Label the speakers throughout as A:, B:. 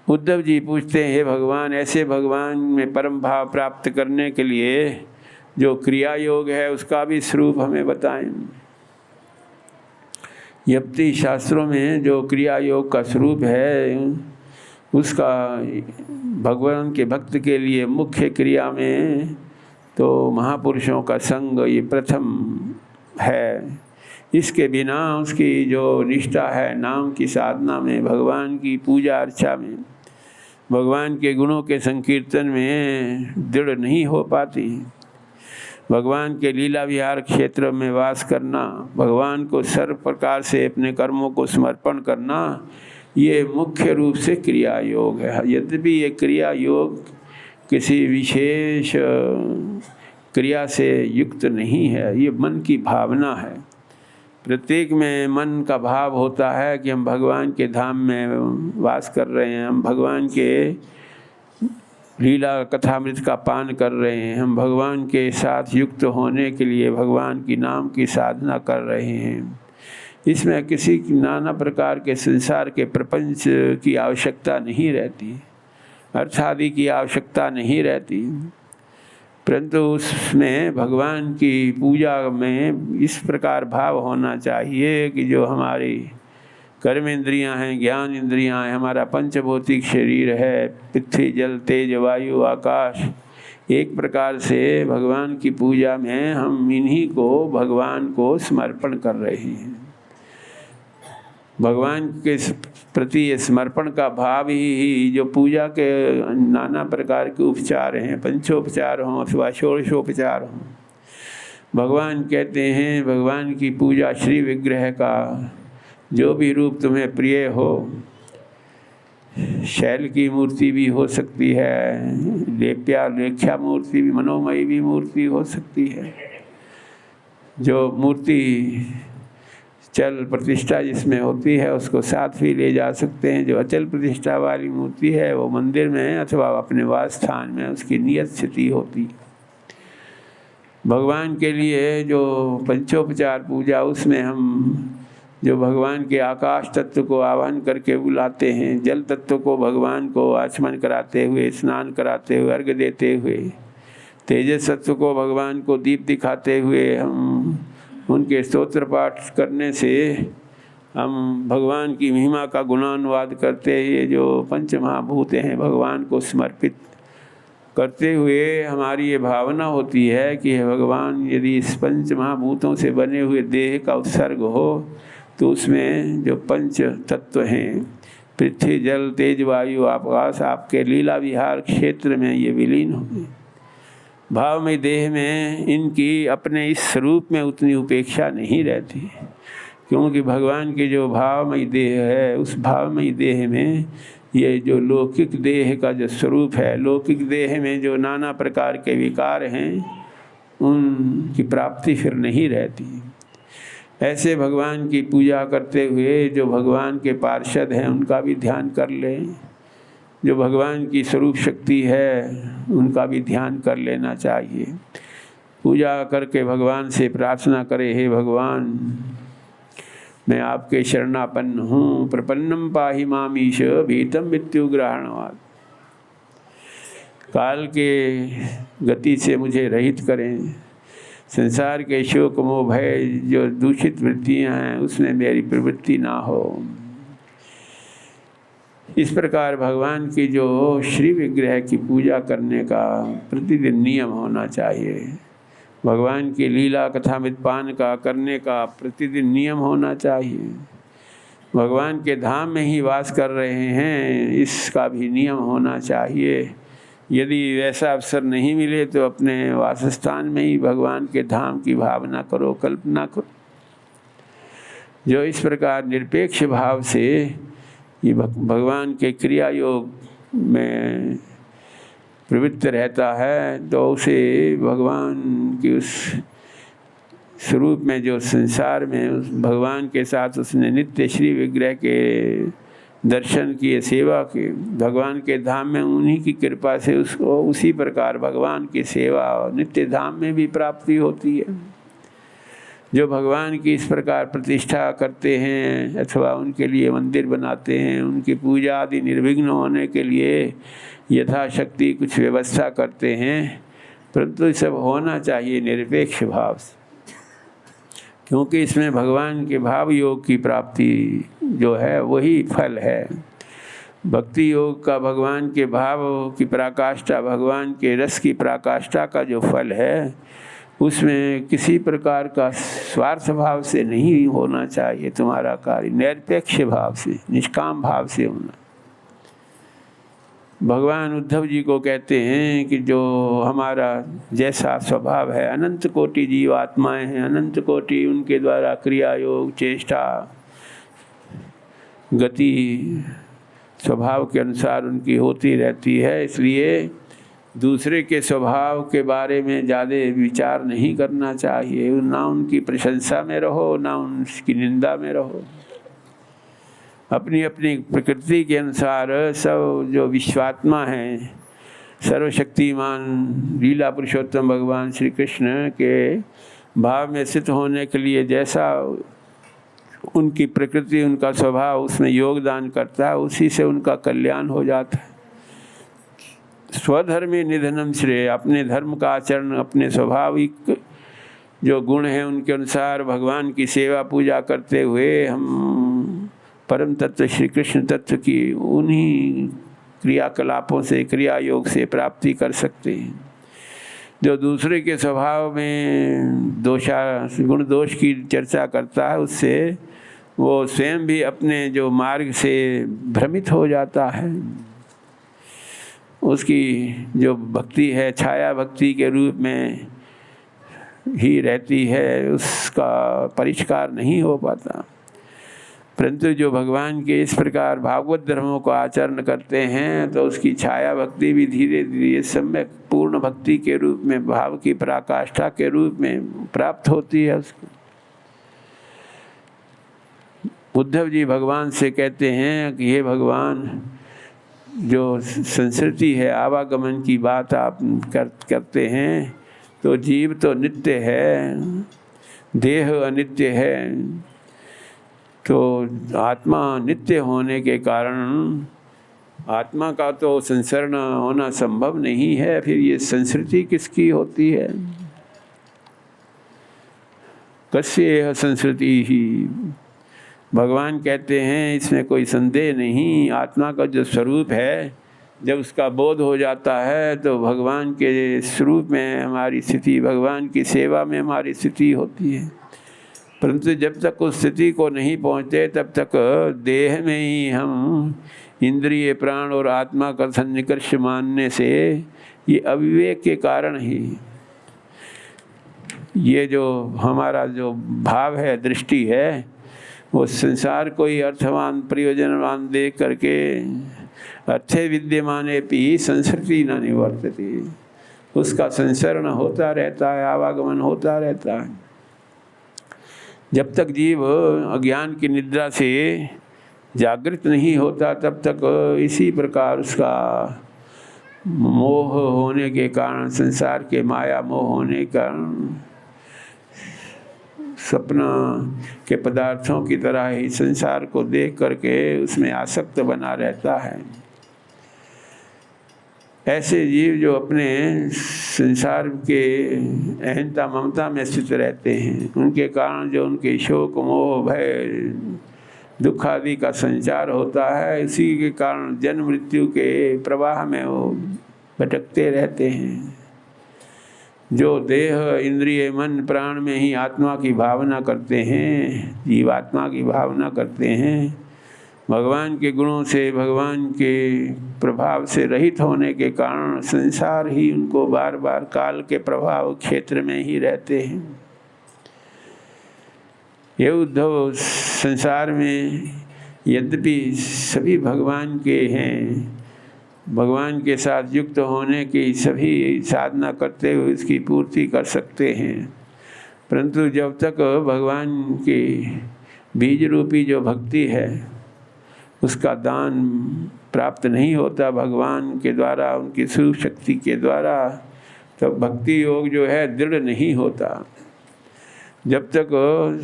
A: उद्धव जी पूछते हैं, हे भगवान, ऐसे भगवान में परम भाव प्राप्त करने के लिए जो क्रिया योग है उसका भी स्वरूप हमें बताएं। यप्ति शास्त्रों में जो क्रिया योग का स्वरूप है उसका भगवान के भक्त के लिए मुख्य क्रिया में तो महापुरुषों का संग ये प्रथम है। इसके बिना उसकी जो निष्ठा है नाम की साधना में, भगवान की पूजा अर्चा में, भगवान के गुणों के संकीर्तन में दृढ़ नहीं हो पाती। भगवान के लीला विहार क्षेत्र में वास करना, भगवान को सर्व प्रकार से अपने कर्मों को समर्पण करना, ये मुख्य रूप से क्रिया योग है। यद्यपि ये क्रिया योग किसी विशेष क्रिया से युक्त नहीं है, ये मन की भावना है। प्रत्येक में मन का भाव होता है कि हम भगवान के धाम में वास कर रहे हैं, हम भगवान के लीला कथामृत का पान कर रहे हैं, हम भगवान के साथ युक्त होने के लिए भगवान की नाम की साधना कर रहे हैं। इसमें किसी नाना प्रकार के संसार के प्रपंच की आवश्यकता नहीं रहती, अर्थ आदि की आवश्यकता नहीं रहती, परंतु उसमें भगवान की पूजा में इस प्रकार भाव होना चाहिए कि जो हमारी कर्म इंद्रियां हैं, ज्ञान इंद्रियां हैं, हमारा पंचभौतिक शरीर है, पृथ्वी जल तेज वायु आकाश, एक प्रकार से भगवान की पूजा में हम इन्हीं को भगवान को समर्पण कर रहे हैं। भगवान के प्रति ये समर्पण का भाव ही जो पूजा के नाना प्रकार के उपचार हैं, पंचोपचार हों अथवा षोडशोपचार हों, भगवान कहते हैं भगवान की पूजा श्री विग्रह का जो भी रूप तुम्हें प्रिय हो, शैल की मूर्ति भी हो सकती है, लेख्या मूर्ति भी, मनोमयी भी मूर्ति हो सकती है, जो मूर्ति चल प्रतिष्ठा जिसमें होती है उसको साथ भी ले जा सकते हैं। जो अचल प्रतिष्ठा वाली मूर्ति है वो मंदिर में अथवा अपने वास स्थान में उसकी नियत स्थिति होती। भगवान के लिए जो पंचोपचार पूजा, उसमें हम जो भगवान के आकाश तत्व को आवाहन करके बुलाते हैं, जल तत्व को भगवान को आचमन कराते हुए, स्नान कराते हुए, अर्घ्य देते हुए, तेजस तत्व को भगवान को दीप दिखाते हुए हम उनके स्तोत्र पाठ करने से हम भगवान की महिमा का गुणानुवाद करते हुए जो पंच महाभूत हैं भगवान को समर्पित करते हुए हमारी ये भावना होती है कि भगवान यदि इस पंच महाभूतों से बने हुए देह का उत्सर्ग हो तो उसमें जो पंच तत्व हैं, पृथ्वी जल तेज वायु आकाश, आपके लीला विहार क्षेत्र में ये विलीन होंगे। भावमय देह में इनकी अपने इस स्वरूप में उतनी उपेक्षा नहीं रहती, क्योंकि भगवान की जो भावमय देह है उस भावमय देह में ये जो लौकिक देह का जो स्वरूप है, लौकिक देह में जो नाना प्रकार के विकार हैं उनकी प्राप्ति फिर नहीं रहती। ऐसे भगवान की पूजा करते हुए जो भगवान के पार्षद हैं उनका भी ध्यान कर लें, जो भगवान की स्वरूप शक्ति है उनका भी ध्यान कर लेना चाहिए। पूजा करके भगवान से प्रार्थना करें, हे भगवान मैं आपके शरणापन्न हूँ, प्रपन्नम पाहि मामीश भीतम मृत्युग्रहणवाद। काल के गति से मुझे रहित करें, संसार के शोक मोह भय जो दूषित वृत्तियाँ हैं उसमें मेरी प्रवृत्ति ना हो। इस प्रकार भगवान की जो श्री विग्रह की पूजा करने का प्रतिदिन नियम होना चाहिए, भगवान की लीला कथामृत पान का करने का प्रतिदिन नियम होना चाहिए। भगवान के धाम में ही वास कर रहे हैं इसका भी नियम होना चाहिए। यदि वैसा अवसर नहीं मिले तो अपने वासस्थान में ही भगवान के धाम की भावना करो, कल्पना करो। जो इस प्रकार निरपेक्ष भाव से ये भगवान के क्रिया योग में प्रवृत्त रहता है तो उसे भगवान की उस स्वरूप में जो संसार में उस भगवान के साथ उसने नित्य श्री विग्रह के दर्शन किए, सेवा की, भगवान के धाम में उन्हीं की कृपा से उसको उसी प्रकार भगवान की सेवा नित्य धाम में भी प्राप्ति होती है। जो भगवान की इस प्रकार प्रतिष्ठा करते हैं अथवा उनके लिए मंदिर बनाते हैं, उनकी पूजा आदि निर्विघ्न होने के लिए यथाशक्ति कुछ व्यवस्था करते हैं, परंतु ये सब होना चाहिए निरपेक्ष भाव से, क्योंकि इसमें भगवान के भाव योग की प्राप्ति जो है वही फल है। भक्ति योग का भगवान के भाव की पराकाष्ठा, भगवान के रस की पराकाष्ठा का जो फल है, उसमें किसी प्रकार का स्वार्थ भाव से नहीं होना चाहिए तुम्हारा कार्य, निरपेक्ष भाव से, निष्काम भाव से होना। भगवान उद्धव जी को कहते हैं कि जो हमारा जैसा स्वभाव है, अनंत कोटि जीव आत्माएं हैं, अनंत कोटि उनके द्वारा क्रिया योग चेष्टा गति स्वभाव के अनुसार उनकी होती रहती है, इसलिए दूसरे के स्वभाव के बारे में ज़्यादा विचार नहीं करना चाहिए। ना उनकी प्रशंसा में रहो, ना उनकी निंदा में रहो। अपनी अपनी प्रकृति के अनुसार सब जो विश्वात्मा हैं, सर्वशक्तिमान लीला पुरुषोत्तम भगवान श्री कृष्ण के भाव में स्थित होने के लिए जैसा उनकी प्रकृति, उनका स्वभाव उसमें योगदान करता है, उसी से उनका कल्याण हो जाता है। स्वधर्मे निधनम श्रेय, अपने धर्म का आचरण, अपने स्वाभाविक जो गुण हैं उनके अनुसार भगवान की सेवा पूजा करते हुए हम परम तत्व श्री कृष्ण तत्व की उन्हीं क्रियाकलापों से, क्रिया योग से प्राप्ति कर सकते हैं। जो दूसरे के स्वभाव में गुण दोष की चर्चा करता है, उससे वो स्वयं भी अपने जो मार्ग से भ्रमित हो जाता है। उसकी जो भक्ति है छाया भक्ति के रूप में ही रहती है, उसका परिष्कार नहीं हो पाता। परंतु जो भगवान के इस प्रकार भागवत धर्मों को आचरण करते हैं, तो उसकी छाया भक्ति भी धीरे धीरे सम्यक पूर्ण भक्ति के रूप में, भाव की पराकाष्ठा के रूप में प्राप्त होती है उसको। उद्धव जी भगवान से कहते हैं कि हे भगवान, जो संस्कृति है, आवागमन की बात आप करते हैं, तो जीव तो नित्य है, देह अनित्य है, तो आत्मा नित्य होने के कारण आत्मा का तो संसरण होना संभव नहीं है, फिर ये संस्कृति किसकी होती है? कस्य संस्कृति ही। भगवान कहते हैं इसमें कोई संदेह नहीं, आत्मा का जो स्वरूप है, जब उसका बोध हो जाता है तो भगवान के स्वरूप में हमारी स्थिति, भगवान की सेवा में हमारी स्थिति होती है। परंतु जब तक उस स्थिति को नहीं पहुँचते, तब तक देह में ही हम इंद्रिय, प्राण और आत्मा का सन्निकर्ष मानने से, ये अविवेक के कारण ही ये जो हमारा जो भाव है, दृष्टि है, वो संसार को ही अर्थवान प्रयोजनवान देख करके अर्थे विद्यमाने भी संस्कृति न निवर्तती, उसका संसरण होता रहता है, आवागमन होता रहता है। जब तक जीव अज्ञान की निद्रा से जागृत नहीं होता, तब तक इसी प्रकार उसका मोह होने के कारण, संसार के माया मोह होने के कारण सपना के पदार्थों की तरह ही संसार को देख करके उसमें आसक्त बना रहता है। ऐसे जीव जो अपने संसार के अहंता ममता में स्थित रहते हैं, उनके कारण जो उनके शोक मोह भय दुख आदि का संचार होता है, इसी के कारण जन्म मृत्यु के प्रवाह में वो भटकते रहते हैं। जो देह इंद्रिय मन प्राण में ही आत्मा की भावना करते हैं, जीवात्मा की भावना करते हैं, भगवान के गुणों से, भगवान के प्रभाव से रहित होने के कारण संसार ही उनको बार बार काल के प्रभाव क्षेत्र में ही रहते हैं। ये उद्धव, संसार में यद्यपि सभी भगवान के हैं, भगवान के साथ युक्त होने की सभी साधना करते हुए इसकी पूर्ति कर सकते हैं, परंतु जब तक भगवान की बीज रूपी जो भक्ति है उसका दान प्राप्त नहीं होता भगवान के द्वारा, उनकी स्वरूप शक्ति के द्वारा, तो भक्ति योग जो है दृढ़ नहीं होता। जब तक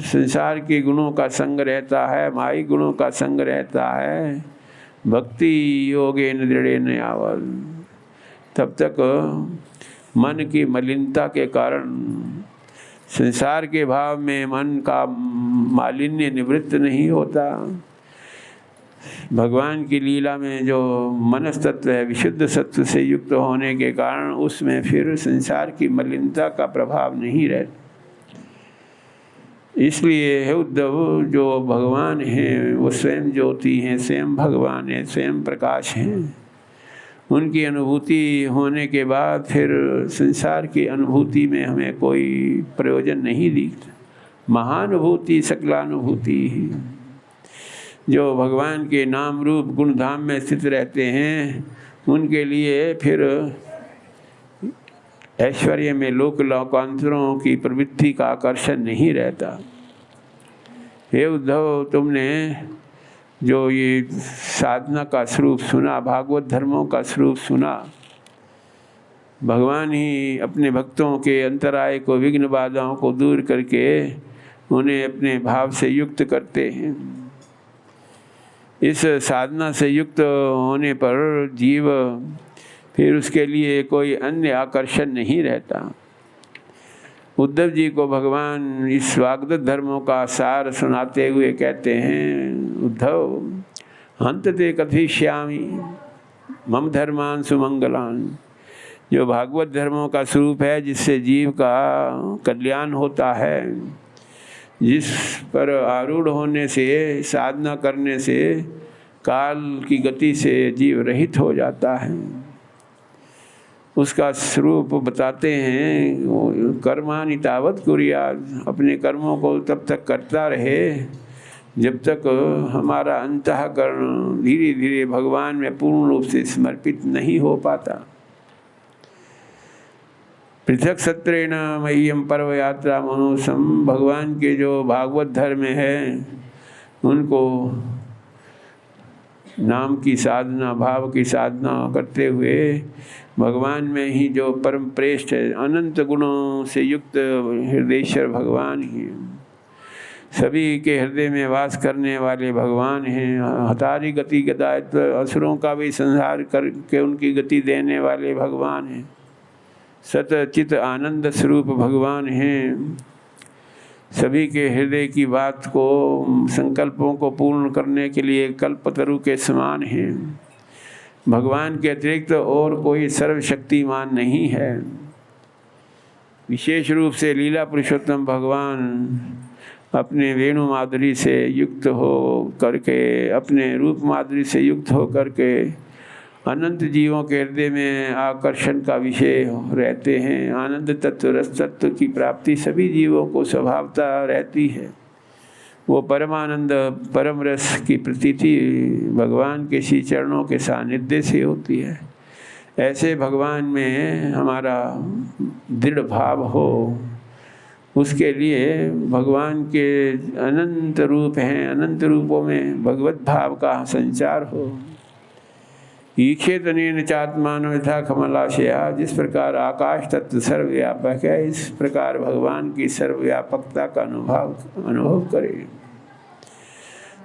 A: संसार के गुणों का संग रहता है, माई गुणों का संग रहता है, भक्ति योगेन दृढ़ेन यावत्, तब तक मन की मलिनता के कारण, संसार के भाव में मन का मालिन्य निवृत्त नहीं होता। भगवान की लीला में जो मनस तत्व है, विशुद्ध सत्व से युक्त होने के कारण उसमें फिर संसार की मलिनता का प्रभाव नहीं रहता। इसलिए हे उद्धव, जो भगवान हैं वो स्वयं ज्योति हैं, स्वयं भगवान हैं, स्वयं प्रकाश हैं। उनकी अनुभूति होने के बाद फिर संसार की अनुभूति में हमें कोई प्रयोजन नहीं दिखता। महानुभूति सकलानुभूति, जो भगवान के नाम रूप गुण धाम में स्थित रहते हैं, उनके लिए फिर ऐश्वर्य में लोक लोकांतरों की प्रवृत्ति का आकर्षण नहीं रहता। हे उद्धव, तुमने जो ये साधना का स्वरूप सुना, भागवत धर्मों का स्वरूप सुना, भगवान ही अपने भक्तों के अंतराय को, विघ्न बाधाओं को दूर करके उन्हें अपने भाव से युक्त करते हैं। इस साधना से युक्त होने पर जीव फिर उसके लिए कोई अन्य आकर्षण नहीं रहता। उद्धव जी को भगवान इस वाग्दत्त धर्मों का सार सुनाते हुए कहते हैं, उद्धव, हंत ते कथयिष्यामि मम धर्मान सुमंगलान। जो भागवत धर्मों का स्वरूप है, जिससे जीव का कल्याण होता है, जिस पर आरूढ़ होने से, साधना करने से काल की गति से जीव रहित हो जाता है, उसका स्वरूप बताते हैं। कर्माणि तावत् कुर्यात्, अपने कर्मों को तब तक करता रहे जब तक हमारा अंतःकरण धीरे धीरे भगवान में पूर्ण रूप से समर्पित नहीं हो पाता। पृथक सत्रेण मह्यम पर्व यात्रा मनोसम, भगवान के जो भागवत धर्म है, उनको नाम की साधना, भाव की साधना करते हुए भगवान में ही जो परम प्रेष्ठ है, अनंत गुणों से युक्त हृदयेश्वर भगवान ही सभी के हृदय में वास करने वाले भगवान हैं। हतारी गति गदायत्व, असुरों का भी संहार करके उनकी गति देने वाले भगवान हैं। सतचित आनंद स्वरूप भगवान हैं। सभी के हृदय की बात को, संकल्पों को पूर्ण करने के लिए कल्पतरु के समान हैं। भगवान के अतिरिक्त और कोई सर्वशक्तिमान नहीं है। विशेष रूप से लीला पुरुषोत्तम भगवान अपने वेणु माधुरी से युक्त हो करके, अपने रूप माधुरी से युक्त हो करके अनंत जीवों के हृदय में आकर्षण का विषय रहते हैं। आनंद तत्व, रस तत्व की प्राप्ति सभी जीवों को स्वभावतः रहती है। वो परमानंद, परम रस की प्रतीति भगवान के श्री चरणों के सानिध्य से होती है। ऐसे भगवान में हमारा दृढ़ भाव हो, उसके लिए भगवान के अनंत रूप हैं, अनंत रूपों में भगवत भाव का संचार हो। ईक्षेतनेन चात्मानो यथा कमलाशया, जिस प्रकार आकाश तत्व सर्वव्यापक है, इस प्रकार भगवान की सर्वव्यापकता का अनुभव करें।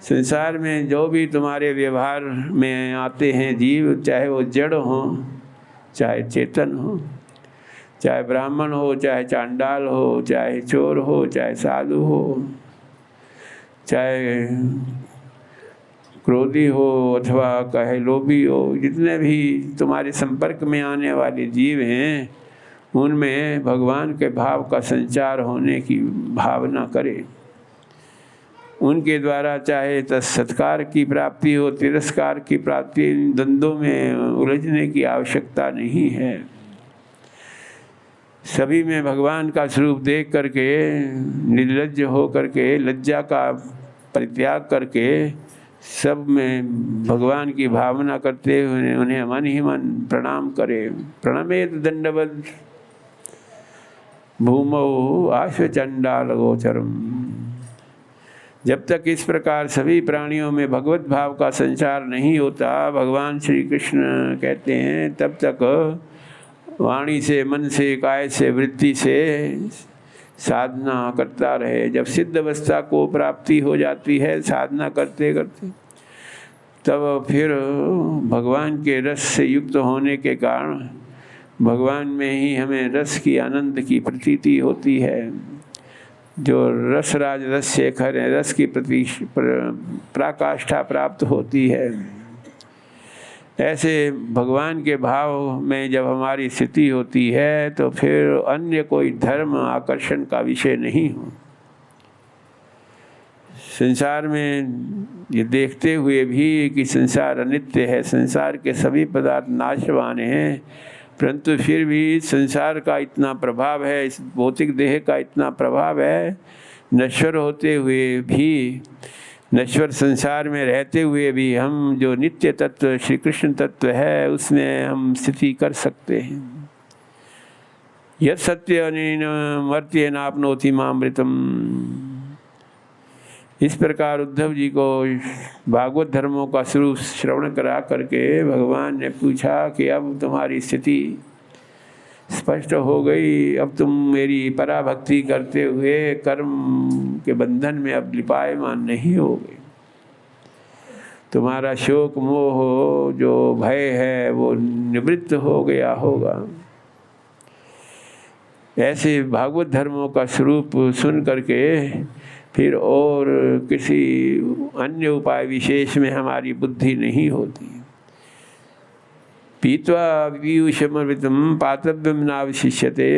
A: संसार में जो भी तुम्हारे व्यवहार में आते हैं जीव, चाहे वो जड़ हो, चाहे चेतन हो, चाहे ब्राह्मण हो, चाहे चांडाल हो, चाहे चोर हो, चाहे साधु हो, चाहे क्रोधी हो अथवा कहे लोभी हो, जितने भी तुम्हारे संपर्क में आने वाले जीव हैं, उनमें भगवान के भाव का संचार होने की भावना करें। उनके द्वारा चाहे सत्कार की प्राप्ति हो, तिरस्कार की प्राप्ति, द्वंद्वों में उलझने की आवश्यकता नहीं है। सभी में भगवान का स्वरूप देख करके, निर्लज्ज हो करके, लज्जा का परित्याग करके सब में भगवान की भावना करते हुए उन्हें मन ही मन प्रणाम करें। प्रणमेत दंडवत भूमौ आश्वचंडाल गोचरम। जब तक इस प्रकार सभी प्राणियों में भगवत भाव का संचार नहीं होता, भगवान श्री कृष्ण कहते हैं, तब तक वाणी से, मन से, काय से, वृत्ति से साधना करता रहे। जब सिद्ध अवस्था को प्राप्ति हो जाती है साधना करते करते, तब फिर भगवान के रस से युक्त होने के कारण भगवान में ही हमें रस की आनंद की प्रतीति होती है। जो रसराज रस शेखर है, रस की पराकाष्ठा प्राप्त होती है। ऐसे भगवान के भाव में जब हमारी स्थिति होती है तो फिर अन्य कोई धर्म आकर्षण का विषय नहीं हो। संसार में ये देखते हुए भी कि संसार अनित्य है, संसार के सभी पदार्थ नाशवान हैं, परंतु फिर भी संसार का इतना प्रभाव है, इस भौतिक देह का इतना प्रभाव है, नश्वर होते हुए भी, नश्वर संसार में रहते हुए भी हम जो नित्य तत्व श्री कृष्ण तत्व है उसमें हम स्थिति कर सकते हैं। यह सत्य अनेन मर्त्य नाप्नोति मामृतम। इस प्रकार उद्धव जी को भागवत धर्मों का स्वरूप श्रवण करा करके भगवान ने पूछा कि अब तुम्हारी स्थिति स्पष्ट हो गई, अब तुम मेरी पराभक्ति करते हुए कर्म के बंधन में अब लिपायमान नहीं होगे। तुम्हारा शोक मोह जो भय है वो निवृत्त हो गया होगा। ऐसे भागवत धर्मों का स्वरूप सुन करके फिर और किसी अन्य उपाय विशेष में हमारी बुद्धि नहीं होती। पीत्वा पीयूषमर्वितम पातव्यम नावशिष्यते।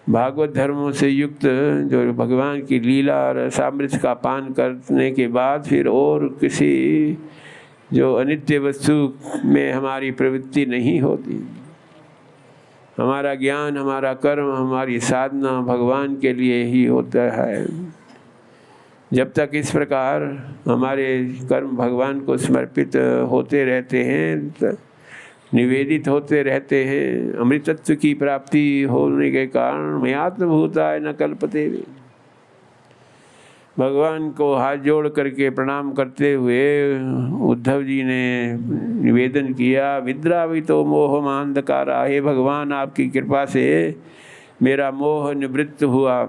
A: भागवत धर्मों से युक्त जो भगवान की लीला और सामृत का पान करने के बाद फिर और किसी जो अनित्य वस्तु में हमारी प्रवृत्ति नहीं होती। हमारा ज्ञान, हमारा कर्म, हमारी साधना भगवान के लिए ही होता है। जब तक इस प्रकार हमारे कर्म भगवान को समर्पित होते रहते हैं, निवेदित होते रहते हैं, अमृतत्व की प्राप्ति होने के कारण मयात्मभूताय न कल्पते। भगवान को हाथ जोड़ करके प्रणाम करते हुए उद्धव जी ने निवेदन किया, विद्रावितो मोह अंधकारा। हे भगवान, आपकी कृपा से मेरा मोह निवृत्त हुआ।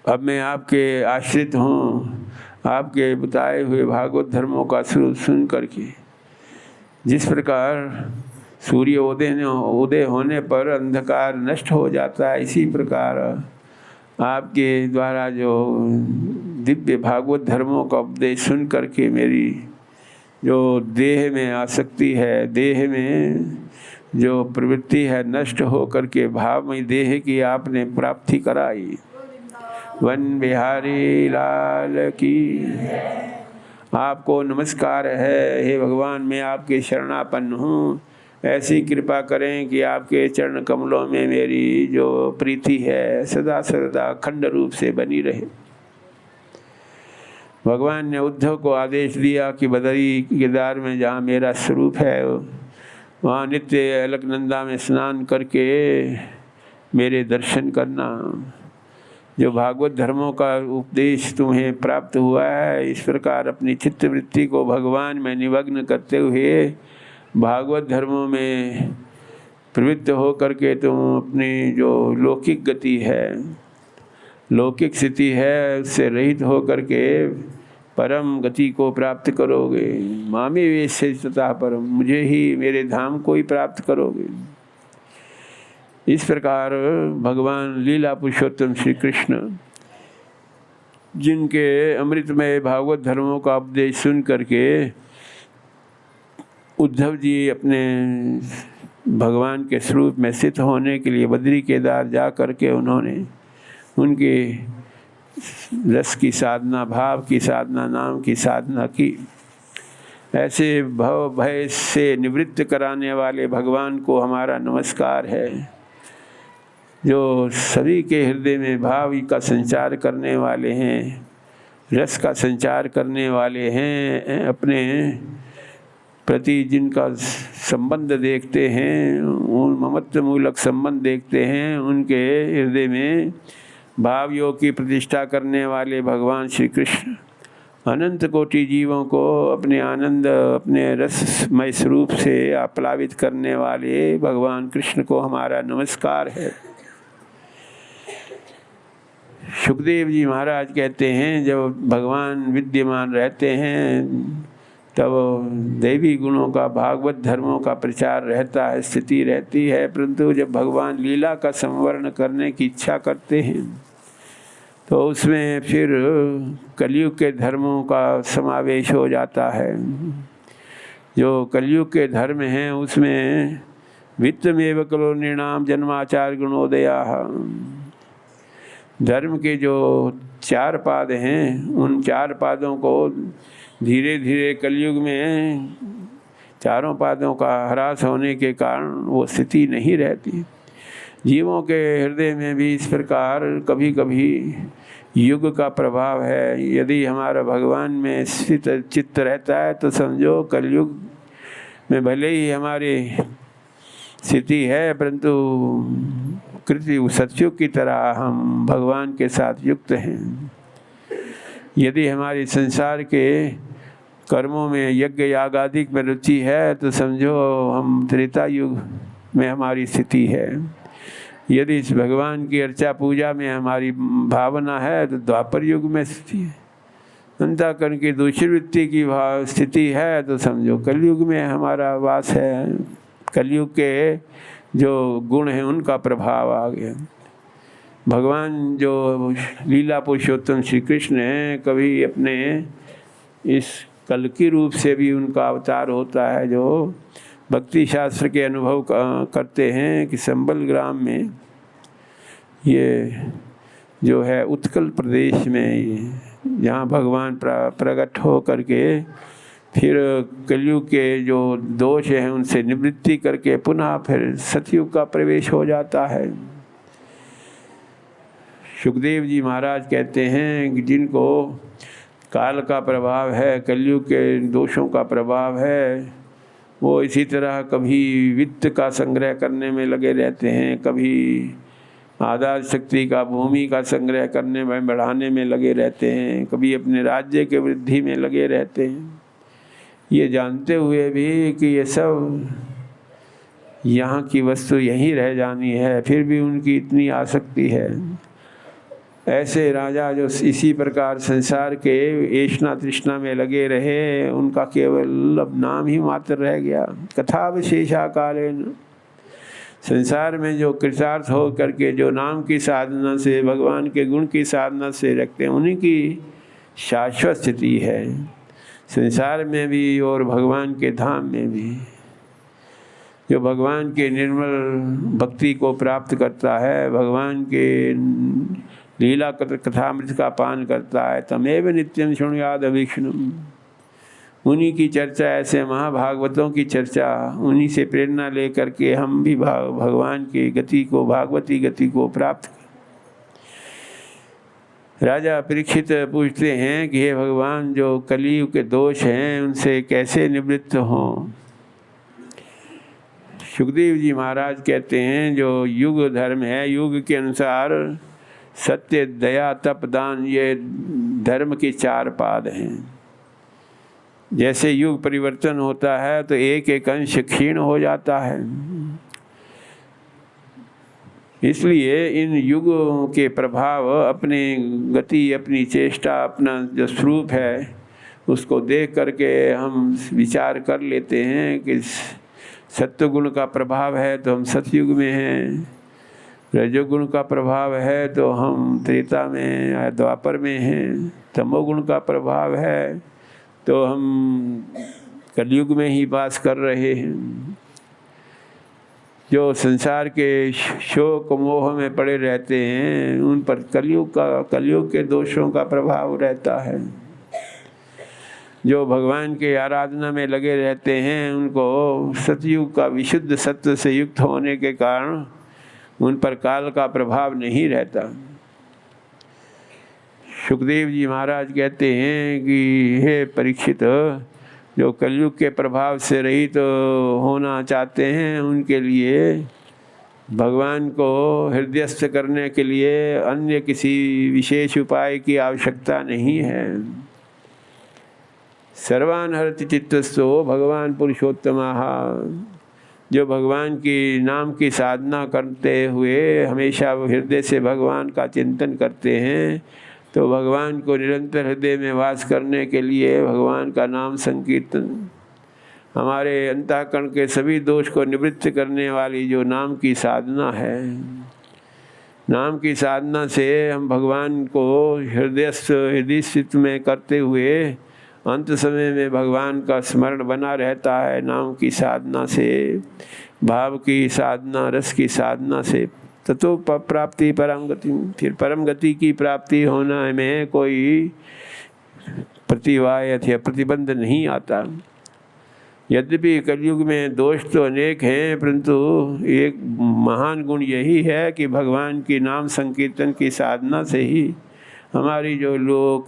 A: अब मैं आपके आश्रित हूँ। आपके बताए हुए भागवत धर्मों का सुन करके जिस प्रकार सूर्य उदय होने पर अंधकार नष्ट हो जाता है, इसी प्रकार आपके द्वारा जो दिव्य भागवत धर्मों का उपदेश सुन करके मेरी जो देह में आसक्ति है, देह में जो प्रवृत्ति है, नष्ट हो करके भावमय देह की आपने प्राप्ति कराई। वन बिहारी लाल की आपको नमस्कार है। हे भगवान, मैं आपके शरणापन्न हूँ। ऐसी कृपा करें कि आपके चरण कमलों में मेरी जो प्रीति है सदा सर्वदा अखंड रूप से बनी रहे। भगवान ने उद्धव को आदेश दिया कि बदरी केदार में जहाँ मेरा स्वरूप है वहाँ नित्य अलकनंदा में स्नान करके मेरे दर्शन करना। जो भागवत धर्मों का उपदेश तुम्हें प्राप्त हुआ है, इस प्रकार अपनी चित्तवृत्ति को भगवान में निमग्न करते हुए भागवत धर्मों में प्रवृत्त हो करके तुम अपनी जो लौकिक गति है, लौकिक स्थिति है, उससे रहित हो करके परम गति को प्राप्त करोगे। मामे वेश्य तथा परम, मुझे ही, मेरे धाम को ही प्राप्त करोगे। इस प्रकार भगवान लीला पुरुषोत्तम श्री कृष्ण, जिनके अमृतमय भागवत धर्मों का उपदेश सुन करके उद्धव जी अपने भगवान के स्वरूप में स्थित होने के लिए बद्री केदार जा करके उन्होंने उनके रस की साधना, भाव की साधना, नाम की साधना की। ऐसे भव भय से निवृत्त कराने वाले भगवान को हमारा नमस्कार है, जो सभी के हृदय में भाव का संचार करने वाले हैं, रस का संचार करने वाले हैं। अपने प्रति जिनका संबंध देखते हैं, उन ममत्व मूलक संबंध देखते हैं, उनके हृदय में भाव योग की प्रतिष्ठा करने वाले भगवान श्री कृष्ण अनंत कोटि जीवों को अपने आनंद, अपने रसमय स्वरूप से आप्लावित करने वाले भगवान कृष्ण को हमारा नमस्कार है। सुखदेव जी महाराज कहते हैं, जब भगवान विद्यमान रहते हैं तब दैवी गुणों का, भागवत धर्मों का प्रचार रहता है, स्थिति रहती है, परंतु जब भगवान लीला का संवरण करने की इच्छा करते हैं तो उसमें फिर कलयुग के धर्मों का समावेश हो जाता है। जो कलयुग के धर्म हैं उसमें वित्तमेव कलो नृणाम जन्माचार गुणोदया, धर्म के जो 4 पाद हैं उन 4 पादों को धीरे धीरे कलयुग में चारों पादों का ह्रास होने के कारण वो स्थिति नहीं रहती। जीवों के हृदय में भी इस प्रकार कभी कभी युग का प्रभाव है। यदि हमारा भगवान में स्थित चित्त रहता है तो समझो कलयुग में भले ही हमारी स्थिति है, परंतु कृति सतयुग की तरह हम भगवान के साथ युक्त हैं। यदि हमारी संसार के कर्मों में यज्ञ याग आदि में रुचि है तो समझो हम त्रेता युग में हमारी स्थिति है। यदि इस भगवान की अर्चा पूजा में हमारी भावना है तो द्वापर युग में स्थिति है। अंतःकरण की दूसरी वृत्ति की स्थिति है तो समझो कलयुग में हमारा वास है। कलयुग के जो गुण हैं उनका प्रभाव आ गया। भगवान जो लीला पुरुषोत्तम श्री कृष्ण हैं, कभी अपने इस कल की रूप से भी उनका अवतार होता है, जो भक्ति शास्त्र के अनुभव करते हैं कि संबल ग्राम में, ये जो है उत्कल प्रदेश में, जहाँ भगवान प्रकट हो करके फिर कलयुग के जो दोष हैं उनसे निवृत्ति करके पुनः फिर सतयुग का प्रवेश हो जाता है। सुखदेव जी महाराज कहते हैं कि जिनको काल का प्रभाव है, कलयुग के दोषों का प्रभाव है, वो इसी तरह कभी वित्त का संग्रह करने में लगे रहते हैं, कभी आधार शक्ति का, भूमि का संग्रह करने में, बढ़ाने में लगे रहते हैं, कभी अपने राज्य के वृद्धि में लगे रहते हैं, ये जानते हुए भी कि ये सब यहाँ की वस्तु यहीं रह जानी है, फिर भी उनकी इतनी आसक्ति है। ऐसे राजा जो इसी प्रकार संसार के ऐष्णा तृष्णा में लगे रहे, उनका केवल अब नाम ही मात्र रह गया। कथावशेषा कालेन, संसार में जो कृतार्थ हो करके जो नाम की साधना से, भगवान के गुण की साधना से रखते हैं, उन्हीं की शाश्वत स्थिति है, संसार में भी और भगवान के धाम में भी। जो भगवान के निर्मल भक्ति को प्राप्त करता है, भगवान के लीला कथामृत का पान करता है, तमेव नित्यं शृणुयाद विष्णुम, उन्हीं की चर्चा, ऐसे महाभागवतों की चर्चा, उन्हीं से प्रेरणा लेकर के हम भी भगवान की गति को, भागवती गति को प्राप्त करें। राजा परीक्षित पूछते हैं कि हे भगवान, जो कलयुग के दोष हैं उनसे कैसे निवृत्त हों। सुखदेव जी महाराज कहते हैं, जो युग धर्म है, युग के अनुसार सत्य, दया, तप, दान, ये धर्म के 4 पाद हैं। जैसे युग परिवर्तन होता है तो एक एक अंश क्षीण हो जाता है, इसलिए इन युगों के प्रभाव अपनी गति, अपनी चेष्टा, अपना जो स्वरूप है उसको देख करके हम विचार कर लेते हैं कि सत्वगुण का प्रभाव है तो हम सतयुग में हैं, रजोगुण का प्रभाव है तो हम त्रेता में या द्वापर में हैं, तमोगुण का प्रभाव है तो हम कलयुग में ही वास कर रहे हैं। जो संसार के शोक मोह में पड़े रहते हैं उन पर कलयुग के दोषों का प्रभाव रहता है। जो भगवान के आराधना में लगे रहते हैं उनको सतयुग का विशुद्ध सत्व से युक्त होने के कारण उन पर काल का प्रभाव नहीं रहता। सुखदेव जी महाराज कहते हैं कि हे परीक्षित, जो कलयुग के प्रभाव से रहित होना चाहते हैं उनके लिए भगवान को हृदयस्थ करने के लिए अन्य किसी विशेष उपाय की आवश्यकता नहीं है। सर्वान हरति चित्तस्थो भगवान पुरुषोत्तमाः। जो भगवान की नाम की साधना करते हुए हमेशा हृदय से भगवान का चिंतन करते हैं, तो भगवान को निरंतर हृदय में वास करने के लिए भगवान का नाम संकीर्तन, हमारे अंतःकरण के सभी दोष को निवृत्त करने वाली जो नाम की साधना है, नाम की साधना से हम भगवान को हृदय स्थित में करते हुए अंत समय में भगवान का स्मरण बना रहता है। नाम की साधना से, भाव की साधना, रस की साधना से ततो प्राप्ति परम गति। फिर परम गति की प्राप्ति होना में कोई प्रतिवाय या प्रतिबंध नहीं आता। यद्यपि कलयुग में दोष तो अनेक हैं, परंतु एक महान गुण यही है कि भगवान की नाम संकीर्तन की साधना से ही हमारी जो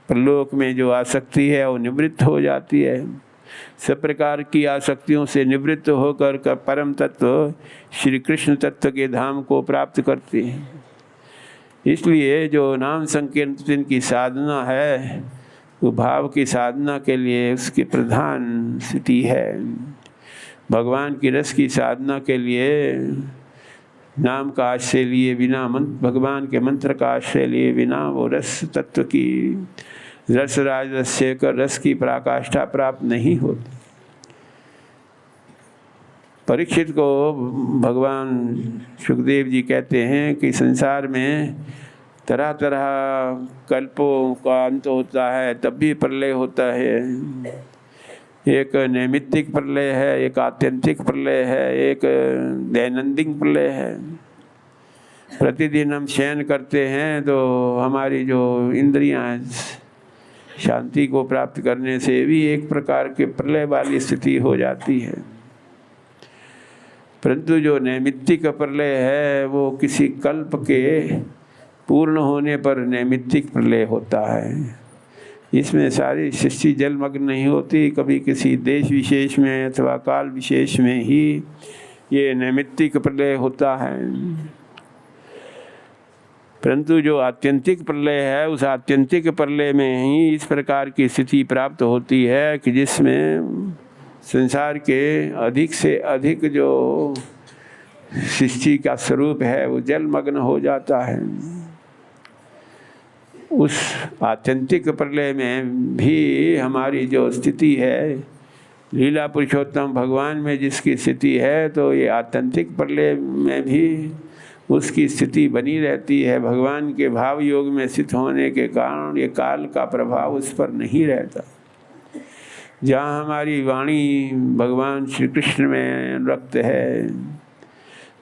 A: परलोक में जो आसक्ति है वो निवृत्त हो जाती है। सब प्रकार की आसक्तियों से निवृत्त होकर परम तत्व श्री कृष्ण तत्व के धाम को प्राप्त करते हैं। इसलिए जो नाम संकीर्तन की साधना है वो भाव की साधना के लिए उसकी प्रधान स्थिति है। भगवान की रस की साधना के लिए नाम का आश्रय लिए बिना, भगवान के मंत्र का आश्रय लिए बिना वो रस तत्व की रस राजस्य कर रस की पराकाष्ठा प्राप्त नहीं होती। परीक्षित को भगवान सुखदेव जी कहते हैं कि संसार में तरह तरह कल्पों का अंत होता है, तब भी प्रलय होता है। एक नैमित्तिक प्रलय है, एक आत्यंतिक प्रलय है, एक दैनंदिन प्रलय है। प्रतिदिन हम शयन करते हैं तो हमारी जो इंद्रियां शांति को प्राप्त करने से भी एक प्रकार के प्रलय वाली स्थिति हो जाती है। परंतु जो नैमित्तिक प्रलय है वो किसी कल्प के पूर्ण होने पर नैमित्तिक प्रलय होता है। इसमें सारी सृष्टि जलमग्न नहीं होती, कभी किसी देश विशेष में अथवा काल विशेष में ही ये नैमित्तिक प्रलय होता है। परंतु जो आत्यंतिक प्रलय है उस आत्यंतिक प्रलय में ही इस प्रकार की स्थिति प्राप्त होती है कि जिसमें संसार के अधिक से अधिक जो सृष्टि का स्वरूप है वो जलमग्न हो जाता है। उस आत्यंतिक प्रलय में भी हमारी जो स्थिति है, लीला पुरुषोत्तम भगवान में जिसकी स्थिति है, तो ये आत्यंतिक प्रलय में भी उसकी स्थिति बनी रहती है। भगवान के भाव योग में स्थित होने के कारण ये काल का प्रभाव उस पर नहीं रहता। जहाँ हमारी वाणी भगवान श्री कृष्ण में अनुरक्त है,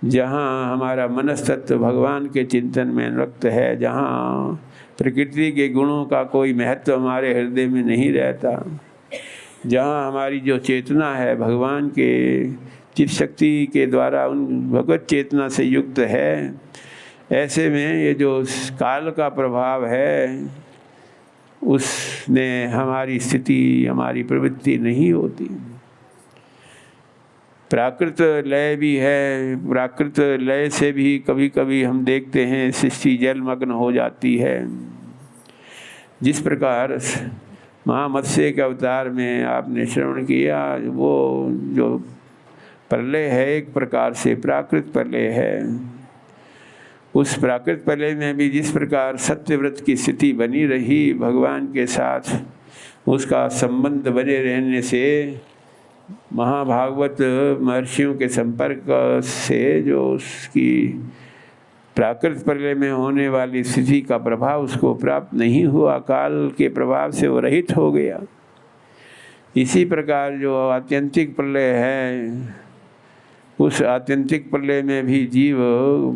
A: जहाँ हमारा मनस्तत्व भगवान के चिंतन में अनुरक्त है, जहाँ प्रकृति के गुणों का कोई महत्व हमारे हृदय में नहीं रहता, जहाँ हमारी जो चेतना है भगवान के चित्त शक्ति के द्वारा उन भगवत चेतना से युक्त है, ऐसे में ये जो काल का प्रभाव है उसमें हमारी स्थिति, हमारी प्रवृत्ति नहीं होती। प्राकृत लय भी है, प्राकृत लय से भी कभी कभी हम देखते हैं सृष्टि जलमग्न हो जाती है। जिस प्रकार महामत्स्य के अवतार में आपने श्रवण किया, वो जो प्रलय है एक प्रकार से प्राकृत प्रलय है। उस प्राकृत प्रलय में भी जिस प्रकार सत्यव्रत की स्थिति बनी रही, भगवान के साथ उसका संबंध बने रहने से महाभागवत महर्षियों के संपर्क से जो उसकी प्राकृत प्रलय में होने वाली स्थिति का प्रभाव उसको प्राप्त नहीं हुआ, काल के प्रभाव से वो रहित हो गया। इसी प्रकार जो आत्यंतिक प्रलय है, उस आत्यंतिक प्रलय में भी जीव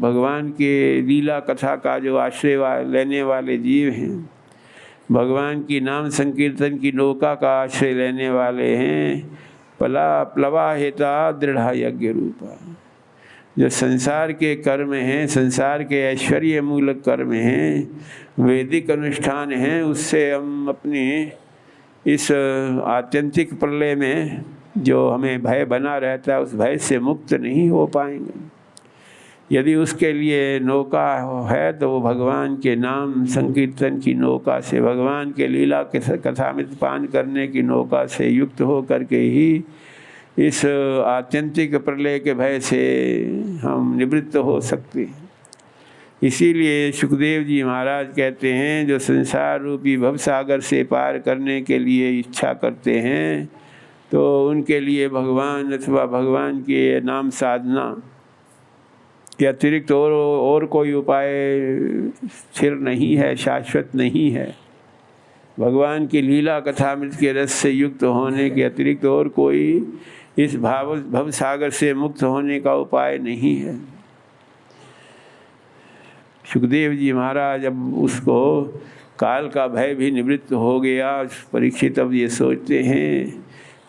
A: भगवान के लीला कथा का जो आश्रय लेने वाले जीव हैं, भगवान की नाम संकीर्तन की नौका का आश्रय लेने वाले हैं। प्लवाहिता दृढ़ यज्ञ रूपा, जो संसार के कर्म हैं, संसार के ऐश्वर्य मूलक कर्म हैं, वैदिक अनुष्ठान हैं, उससे हम अपनी इस आत्यंतिक प्रलय में जो हमें भय बना रहता है उस भय से मुक्त नहीं हो पाएंगे। यदि उसके लिए नौका है तो वो भगवान के नाम संकीर्तन की नौका से, भगवान के लीला के कथामृत पान करने की नौका से युक्त हो करके ही इस आत्यंतिक प्रलय के भय से हम निवृत्त हो सकते हैं। इसीलिए सुखदेव जी महाराज कहते हैं, जो संसार रूपी भवसागर से पार करने के लिए इच्छा करते हैं तो उनके लिए भगवान अथवा भगवान के नाम साधना के अतिरिक्त और कोई उपाय स्थिर नहीं है, शाश्वत नहीं है। भगवान की लीला कथामृत के रस से युक्त होने के अतिरिक्त और कोई इस भव सागर से मुक्त होने का उपाय नहीं है। सुखदेव जी महाराज अब उसको काल का भय भी निवृत्त हो गया। परीक्षित अब ये सोचते हैं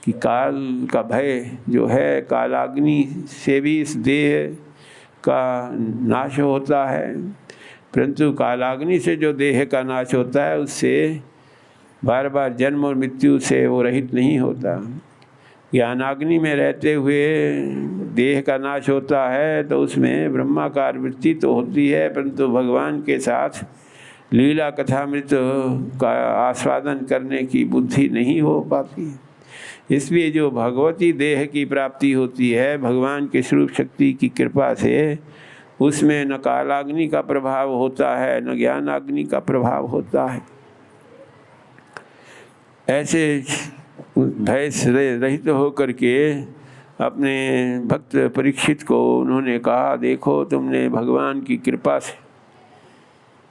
A: कि काल का भय जो है, कालाग्नि से भी इस देह का नाश होता है, परंतु कालाग्नि से जो देह का नाश होता है उससे बार बार जन्म और मृत्यु से वो रहित नहीं होता। ज्ञानाग्नि में रहते हुए देह का नाश होता है तो उसमें ब्रह्माकार वृत्ति तो होती है, परंतु भगवान के साथ लीला कथामृत का आस्वादन करने की बुद्धि नहीं हो पाती। इसलिए जो भगवती देह की प्राप्ति होती है भगवान के स्वरूप शक्ति की कृपा से, उसमें न कालाग्नि का प्रभाव होता है न ज्ञानाग्नि का प्रभाव होता है। ऐसे भय रहित होकर के अपने भक्त परीक्षित को उन्होंने कहा, देखो तुमने भगवान की कृपा से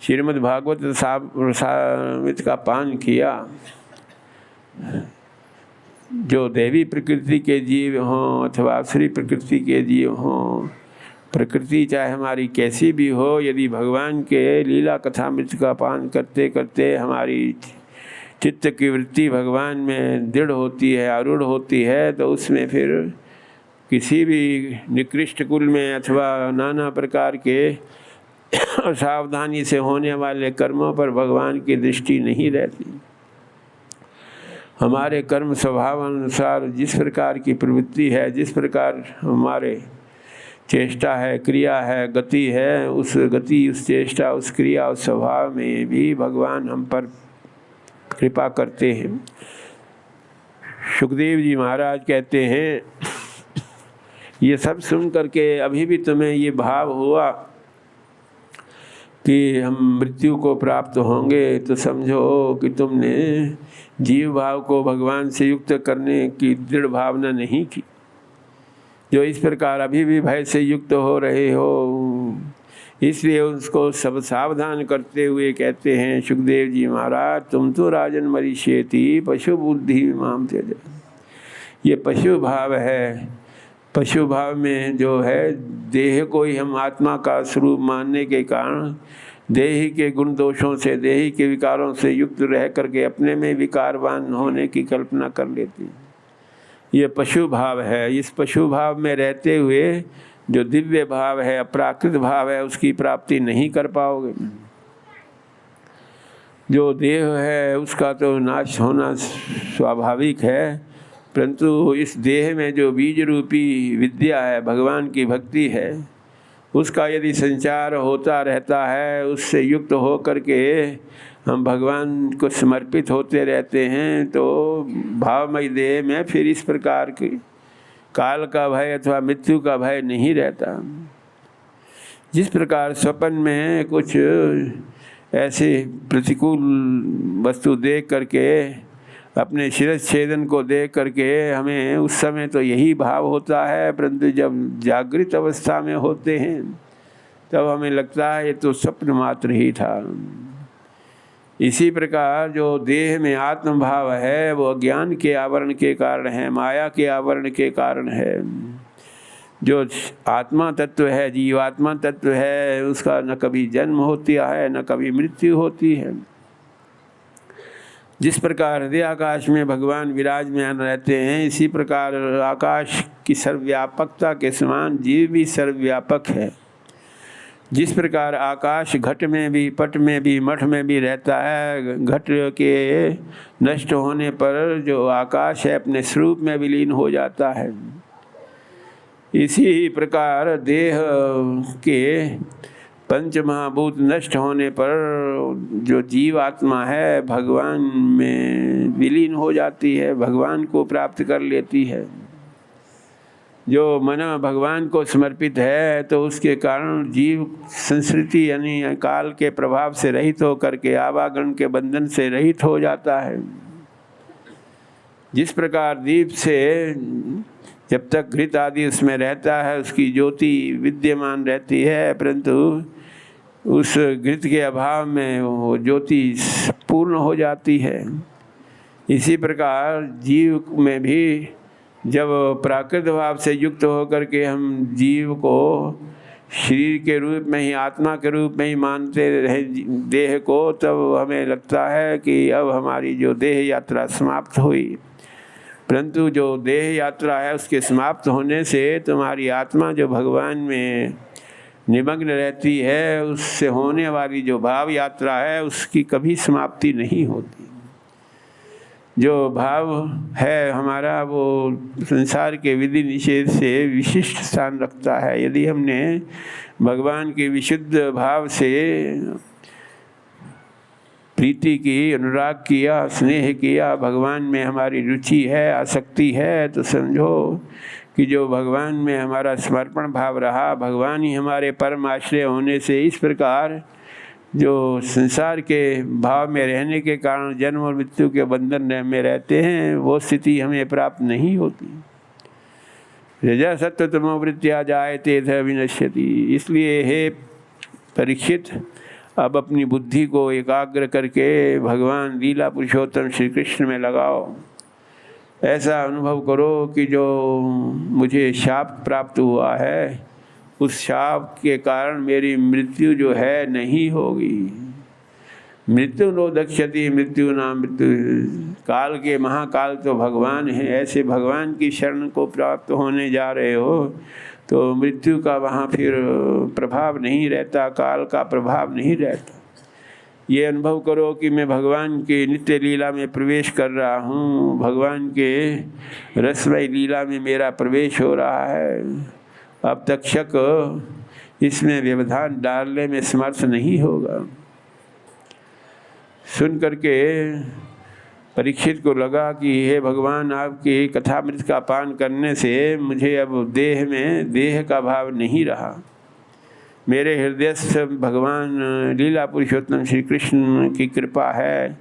A: श्रीमद् भागवत रसामृत का पान किया। जो देवी प्रकृति के जीव हों अथवा आसुरी प्रकृति के जीव हों, प्रकृति चाहे हमारी कैसी भी हो, यदि भगवान के लीला कथामृत का पान करते करते हमारी चित्त की वृत्ति भगवान में दृढ़ होती है, आरूढ़ होती है, तो उसमें फिर किसी भी निकृष्ट कुल में अथवा नाना प्रकार के सावधानी से होने वाले कर्मों पर भगवान की दृष्टि नहीं रहती। हमारे कर्म स्वभाव अनुसार जिस प्रकार की प्रवृत्ति है, जिस प्रकार हमारे चेष्टा है, क्रिया है, गति है, उस गति, उस चेष्टा, उस क्रिया, उस स्वभाव में भी भगवान हम पर कृपा करते हैं। सुखदेव जी महाराज कहते हैं, ये सब सुन करके अभी भी तुम्हें ये भाव हुआ कि हम मृत्यु को प्राप्त होंगे, तो समझो कि तुमने जीव भाव को भगवान से युक्त करने की दृढ़ भावना नहीं की। जो इस प्रकार अभी भी भय से युक्त हो रहे हो, इसलिए उसको सब सावधान करते हुए कहते हैं सुखदेव जी महाराज, तुम तो राजन मरीष्येति पशु बुद्धि माम त्यज। ये पशु भाव है। पशु भाव में जो है देह को ही हम आत्मा का स्वरूप मानने के कारण देही के गुण दोषों से, देही के विकारों से युक्त रह करके अपने में विकारवान होने की कल्पना कर लेती है। ये पशु भाव है। इस पशु भाव में रहते हुए जो दिव्य भाव है, अपराकृत भाव है, उसकी प्राप्ति नहीं कर पाओगे। जो देह है उसका तो नाश होना स्वाभाविक है, परंतु इस देह में जो बीज रूपी विद्या है, भगवान की भक्ति है, उसका यदि संचार होता रहता है, उससे युक्त हो करके हम भगवान को समर्पित होते रहते हैं, तो भावमय देह में फिर इस प्रकार की काल का भय अथवा मृत्यु का भय नहीं रहता। जिस प्रकार स्वप्न में कुछ ऐसे प्रतिकूल वस्तु देख करके, अपने शिरच्छेदन को देख करके हमें उस समय तो यही भाव होता है, परंतु जब जागृत अवस्था में होते हैं तब हमें लगता है ये तो स्वप्न मात्र ही था। इसी प्रकार जो देह में आत्म भाव है वो अज्ञान के आवरण के कारण है, माया के आवरण के कारण है। जो आत्मा तत्व है, जीवात्मा तत्व है, उसका न कभी जन्म होता है न कभी मृत्यु होती है। जिस प्रकार हृदय आकाश में भगवान विराजमान रहते हैं, इसी प्रकार आकाश की सर्वव्यापकता के समान जीव भी सर्वव्यापक है। जिस प्रकार आकाश घट में भी, पट में भी, मठ में भी रहता है, घट के नष्ट होने पर जो आकाश है अपने स्वरूप में विलीन हो जाता है, इसी प्रकार देह के पंच महाभूत नष्ट होने पर जो जीवात्मा है भगवान में विलीन हो जाती है, भगवान को प्राप्त कर लेती है। जो मन भगवान को समर्पित है तो उसके कारण जीव संस्कृति यानी काल के प्रभाव से रहित होकर के आवागमन के बंधन से रहित हो जाता है। जिस प्रकार दीप से जब तक घृत आदि उसमें रहता है उसकी ज्योति विद्यमान रहती है, परंतु उस घृत के अभाव में वो ज्योति पूर्ण हो जाती है। इसी प्रकार जीव में भी जब प्राकृत भाव से युक्त होकर के हम जीव को शरीर के रूप में ही, आत्मा के रूप में ही मानते रहे देह को, तब हमें लगता है कि अब हमारी जो देह यात्रा समाप्त हुई। परंतु जो देह यात्रा है उसके समाप्त होने से तुम्हारी आत्मा जो भगवान में निमग्न रहती है, उससे होने वाली जो भाव यात्रा है उसकी कभी समाप्ति नहीं होती। जो भाव है हमारा वो संसार के विधि निषेध से विशिष्ट स्थान रखता है। यदि हमने भगवान के विशुद्ध भाव से प्रीति की, अनुराग किया, स्नेह किया, भगवान में हमारी रुचि है, आसक्ति है, तो समझो कि जो भगवान में हमारा समर्पण भाव रहा, भगवान ही हमारे परम आश्रय होने से इस प्रकार जो संसार के भाव में रहने के कारण जन्म और मृत्यु के बंधन में रहते हैं, वो स्थिति हमें प्राप्त नहीं होती। रजा सत्व तमो वृत्त्या जायते थ विनश्यति। इसलिए हे परीक्षित, अब अपनी बुद्धि को एकाग्र करके भगवान लीला पुरुषोत्तम श्री कृष्ण में लगाओ। ऐसा अनुभव करो कि जो मुझे शाप प्राप्त हुआ है उस शाप के कारण मेरी मृत्यु जो है नहीं होगी। मृत्यु नो दक्षति मृत्यु नाम मृत्यु। काल के महाकाल तो भगवान है, ऐसे भगवान की शरण को प्राप्त होने जा रहे हो तो मृत्यु का वहाँ फिर प्रभाव नहीं रहता, काल का प्रभाव नहीं रहता। ये अनुभव करो कि मैं भगवान के नित्य लीला में प्रवेश कर रहा हूँ, भगवान के रसमय लीला में मेरा प्रवेश हो रहा है। अब तक्षक इसमें व्यवधान डालने में समर्थ नहीं होगा। सुन करके परीक्षित को लगा कि हे भगवान, आपकी कथामृत का पान करने से मुझे अब देह में देह का भाव नहीं रहा। मेरे हृदयस्थ भगवान लीला पुरुषोत्तम श्री कृष्ण की कृपा है।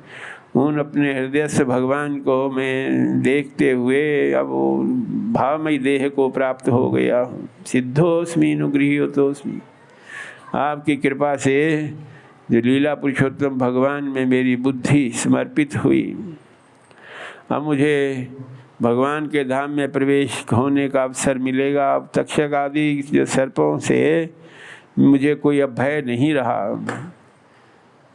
A: उन अपने हृदयस्थ भगवान को मैं देखते हुए अब भावमयी देह को प्राप्त हो गया हूँ। सिद्धोस्मि अनुगृहीतोस्मि। आपकी कृपा से जो लीला पुरुषोत्तम भगवान में मेरी बुद्धि समर्पित हुई, अब मुझे भगवान के धाम में प्रवेश होने का अवसर मिलेगा। अब तक्षक आदि जो सर्पों से मुझे कोई अब भय नहीं रहा।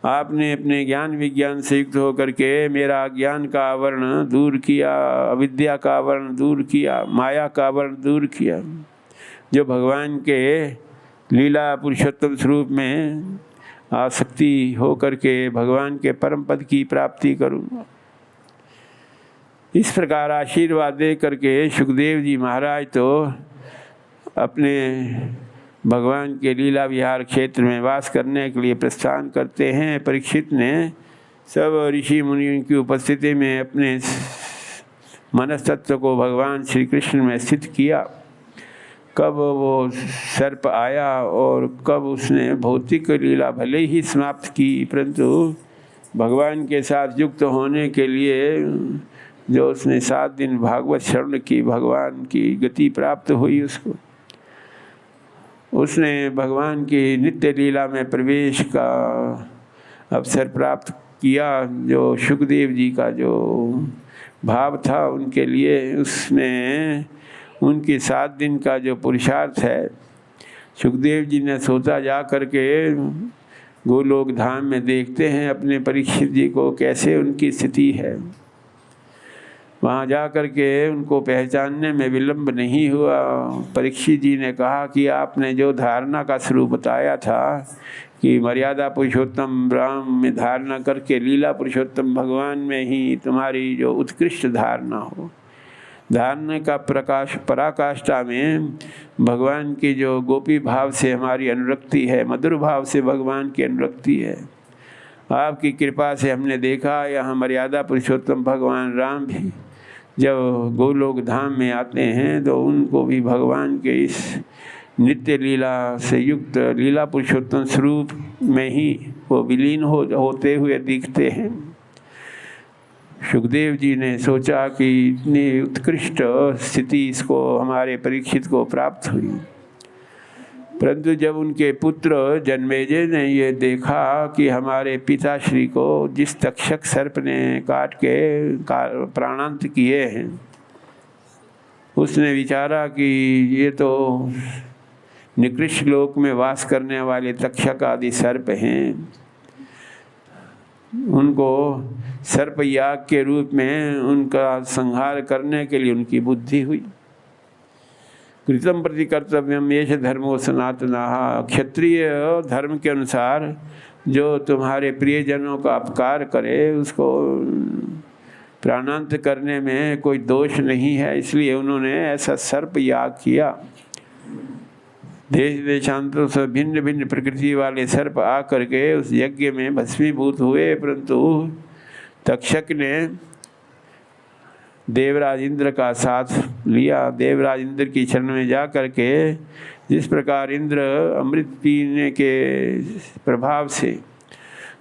A: आपने अपने ज्ञान विज्ञान से युक्त होकर के मेरा ज्ञान का आवरण दूर किया, अविद्या का आवरण दूर किया, माया का आवरण दूर किया। जो भगवान के लीला पुरुषोत्तम स्वरूप में आसक्ति हो करके भगवान के परम पद की प्राप्ति करूँगा। इस प्रकार आशीर्वाद दे करके सुखदेव जी महाराज तो अपने भगवान के लीला विहार क्षेत्र में वास करने के लिए प्रस्थान करते हैं। परीक्षित ने सब ऋषि मुनियों की उपस्थिति में अपने मनस्तत्व को भगवान श्री कृष्ण में स्थित किया। कब वो सर्प आया और कब उसने भौतिक लीला भले ही समाप्त की, परंतु भगवान के साथ युक्त होने के लिए जो उसने 7 दिन भागवत श्रवण की, भगवान की गति प्राप्त हुई उसको। उसने भगवान की नित्य लीला में प्रवेश का अवसर प्राप्त किया। जो सुखदेव जी का जो भाव था उनके लिए, उसमें उनके 7 दिन का जो पुरुषार्थ है, सुखदेव जी ने सोचा जा करके गोलोक धाम में देखते हैं अपने परीक्षित जी को कैसे उनकी स्थिति है। वहाँ जा कर के उनको पहचानने में विलंब नहीं हुआ। परीक्षित जी ने कहा कि आपने जो धारणा का स्वरूप बताया था कि मर्यादा पुरुषोत्तम राम में धारणा करके लीला पुरुषोत्तम भगवान में ही तुम्हारी जो उत्कृष्ट धारणा हो, धारणा का प्रकाश पराकाष्ठा में भगवान की जो गोपी भाव से हमारी अनुरक्ति है, मधुर भाव से भगवान की अनुरक्ति है। आपकी कृपा से हमने देखा यहाँ मर्यादा पुरुषोत्तम भगवान राम भी जब गोलोक धाम में आते हैं तो उनको भी भगवान के इस नित्य लीला से युक्त लीला पुरुषोत्तम स्वरूप में ही वो विलीन होते हुए दिखते हैं। सुखदेव जी ने सोचा कि इतनी उत्कृष्ट स्थिति इसको हमारे परीक्षित को प्राप्त हुई, परंतु जब उनके पुत्र जन्मेजय ने ये देखा कि हमारे पिताश्री को जिस तक्षक सर्प ने काट के प्राणांत किए हैं, उसने विचारा कि ये तो निकृष्ट लोक में वास करने वाले तक्षक आदि सर्प हैं, उनको सर्प याग के रूप में उनका संहार करने के लिए उनकी बुद्धि हुई। कृतम प्रति कर्तव्यम येष धर्मो सनातनः, क्षत्रिय धर्म के अनुसार जो तुम्हारे प्रियजनों का अपकार करे उसको प्राणांत करने में कोई दोष नहीं है, इसलिए उन्होंने ऐसा सर्प याग किया। देश देशांतरों से भिन्न भिन्न प्रकृति वाले सर्प आ करके उस यज्ञ में भस्मीभूत हुए, परंतु तक्षक ने देवराज इंद्र का साथ लिया। देवराज इंद्र की शरण में जा करके जिस प्रकार इंद्र अमृत पीने के प्रभाव से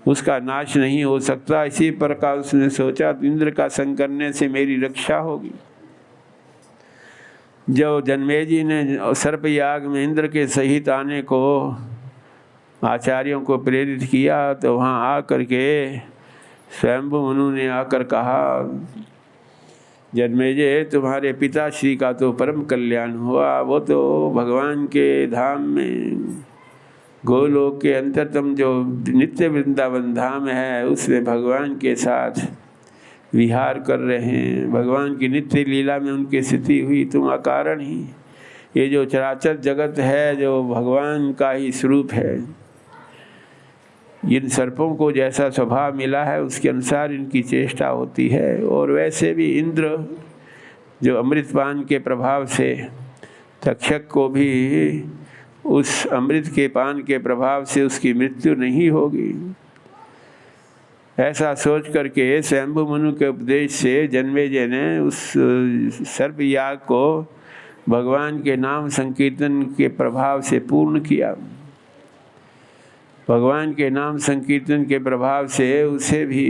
A: उसका नाश नहीं हो सकता, इसी प्रकार उसने सोचा इंद्र का संग करने से मेरी रक्षा होगी। जब जन्मेजय ने सर्प याग में इंद्र के सहित आने को आचार्यों को प्रेरित किया तो वहाँ आ करके स्वयंभू मनु ने आकर कहा, जन्मेजय तुम्हारे पिताश्री का तो परम कल्याण हुआ, वो तो भगवान के धाम में गोलोक के अंतरतम जो नित्य वृंदावन धाम है उसमें भगवान के साथ विहार कर रहे हैं। भगवान की नित्य लीला में उनकी स्थिति हुई, तुम अकारण ही ये जो चराचर जगत है जो भगवान का ही स्वरूप है। इन सर्पों को जैसा स्वभाव मिला है उसके अनुसार इनकी चेष्टा होती है, और वैसे भी इंद्र जो अमृतपान के प्रभाव से तक्षक को भी उस अमृत के पान के प्रभाव से उसकी मृत्यु नहीं होगी। ऐसा सोच करके स्वयंभू मनु के उपदेश से जन्मेजय ने उस सर्प याग को भगवान के नाम संकीर्तन के प्रभाव से पूर्ण किया। भगवान के नाम संकीर्तन के प्रभाव से उसे भी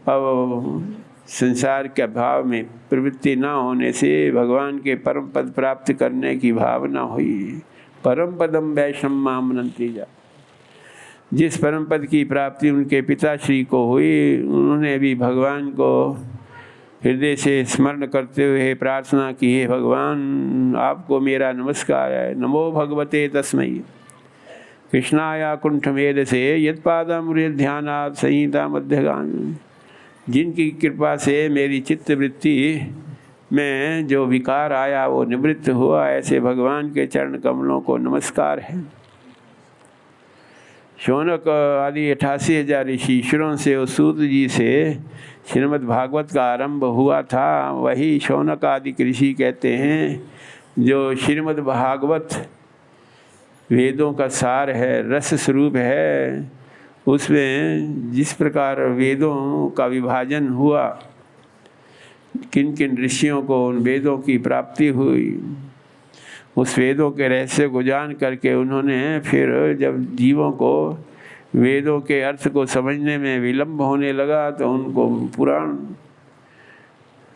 A: अब संसार के भाव में प्रवृत्ति न होने से भगवान के परम पद प्राप्त करने की भावना हुई। परम पदम वैष्णव मामनंती जा, जिस परम पद की प्राप्ति उनके पिताश्री को हुई, उन्होंने भी भगवान को हृदय से स्मरण करते हुए प्रार्थना की, हे भगवान आपको मेरा नमस्कार है। नमो भगवते तस्मै कृष्णाया कुंठमेद से यत्पादामृत ध्यानात् संहिता मध्यगान। जिनकी कृपा से मेरी चित्तवृत्ति में जो विकार आया वो निवृत्त हुआ, ऐसे भगवान के चरण कमलों को नमस्कार है। शौनक आदि 88,000 ऋषिश्वरों से सूत जी से श्रीमद् भागवत का आरंभ हुआ था, वही शौनक आदि ऋषि कहते हैं जो श्रीमद् भागवत वेदों का सार है, रस स्वरूप है। उसमें जिस प्रकार वेदों का विभाजन हुआ, किन किन ऋषियों को उन वेदों की प्राप्ति हुई, उस वेदों के रहस्य को जान करके उन्होंने फिर जब जीवों को वेदों के अर्थ को समझने में विलंब होने लगा तो उनको पुराण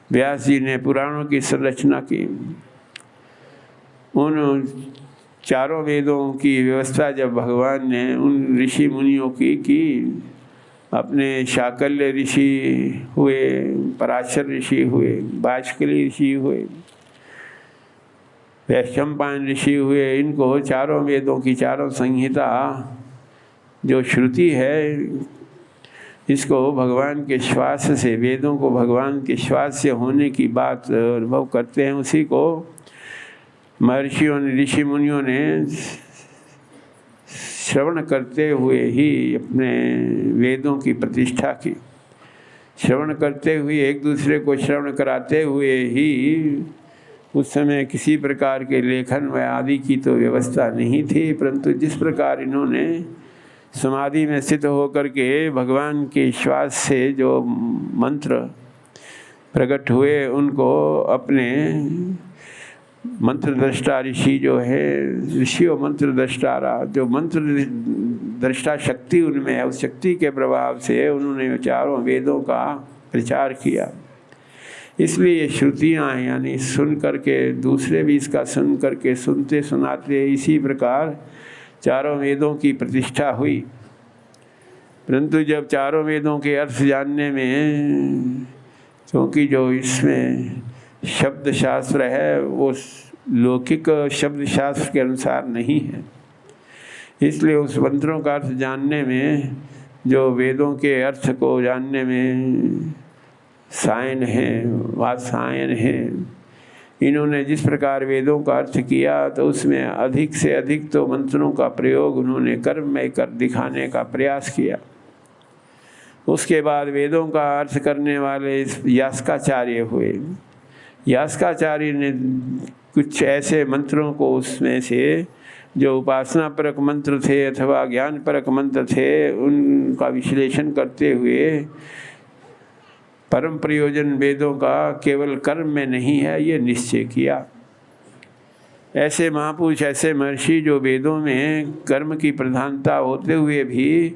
A: व्यास जी ने पुराणों की संरचना की। उन चारों वेदों की व्यवस्था जब भगवान ने उन ऋषि मुनियों की अपने शाकल्य ऋषि हुए, पराशर ऋषि हुए, बाष्कली ऋषि हुए, वैशंपायन ऋषि हुए, इनको चारों वेदों की चारों संहिता जो श्रुति है, इसको भगवान के श्वास से, वेदों को भगवान के श्वास से होने की बात अनुभव करते हैं, उसी को महर्षियों ने, ऋषि मुनियों ने श्रवण करते हुए ही अपने वेदों की प्रतिष्ठा की। श्रवण करते हुए, एक दूसरे को श्रवण कराते हुए ही, उस समय किसी प्रकार के लेखन व आदि की तो व्यवस्था नहीं थी, परंतु जिस प्रकार इन्होंने समाधि में स्थित होकर के भगवान के श्वास से जो मंत्र प्रकट हुए, उनको अपने मंत्र दृष्टा ऋषि जो है, ऋषि और मंत्र दृष्टारा, जो मंत्र दृष्टा शक्ति उनमें है, उस शक्ति के प्रभाव से उन्होंने चारों वेदों का प्रचार किया। इसलिए ये श्रुतियाँ हैं, यानी सुन करके दूसरे भी इसका सुन करके सुनते सुनाते इसी प्रकार चारों वेदों की प्रतिष्ठा हुई। परंतु जब चारों वेदों के अर्थ जानने में, क्योंकि जो इसमें शब्द शास्त्र है वो लौकिक शब्द शास्त्र के अनुसार नहीं है, इसलिए उस मंत्रों का अर्थ जानने में, जो वेदों के अर्थ को जानने में सायन है, वात्सायन है, इन्होंने जिस प्रकार वेदों का अर्थ किया तो उसमें अधिक से अधिक तो मंत्रों का प्रयोग उन्होंने कर्म में कर दिखाने का प्रयास किया। उसके बाद वेदों का अर्थ करने वाले यास्काचार्य हुए। यास्काचार्य ने कुछ ऐसे मंत्रों को उसमें से जो उपासना परक मंत्र थे अथवा ज्ञान परक मंत्र थे, उनका विश्लेषण करते हुए परम प्रयोजन वेदों का केवल कर्म में नहीं है, ये निश्चय किया। ऐसे महापुरुष, ऐसे महर्षि जो वेदों में कर्म की प्रधानता होते हुए भी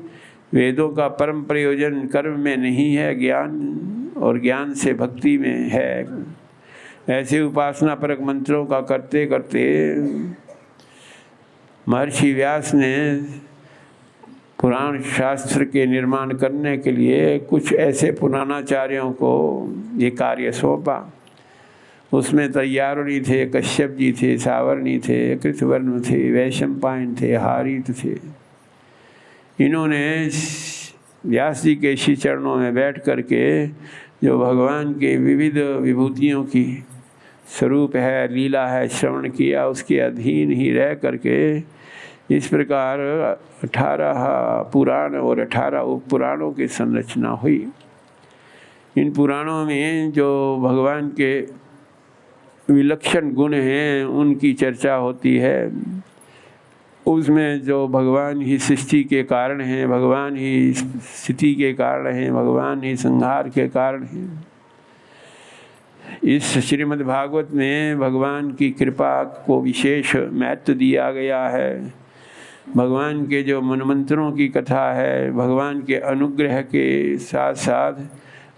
A: वेदों का परम प्रयोजन कर्म में नहीं है, ज्ञान और ज्ञान से भक्ति में है, ऐसे उपासना परक मंत्रों का करते करते महर्षि व्यास ने पुराण शास्त्र के निर्माण करने के लिए कुछ ऐसे पुराणाचार्यों को ये कार्य सौंपा। उसमें तैयारुणी थे, कश्यप जी थे, सावर्णी थे, कृतवर्म थे, वैशंपायन थे, हारित थे। इन्होंने व्यास जी के श्री चरणों में बैठ करके जो भगवान के विविध विभूतियों की स्वरूप है, लीला है, श्रवण किया। उसके अधीन ही रह करके इस प्रकार 18 पुराण और 18 उपपुराणों की संरचना हुई। इन पुराणों में जो भगवान के विलक्षण गुण हैं उनकी चर्चा होती है। उसमें जो भगवान ही सृष्टि के कारण हैं, भगवान ही स्थिति के कारण हैं, भगवान ही संहार के कारण हैं। इस श्रीमद् भागवत में भगवान की कृपा को विशेष महत्व दिया गया है। भगवान के जो मनमंत्रों की कथा है, भगवान के अनुग्रह के साथ साथ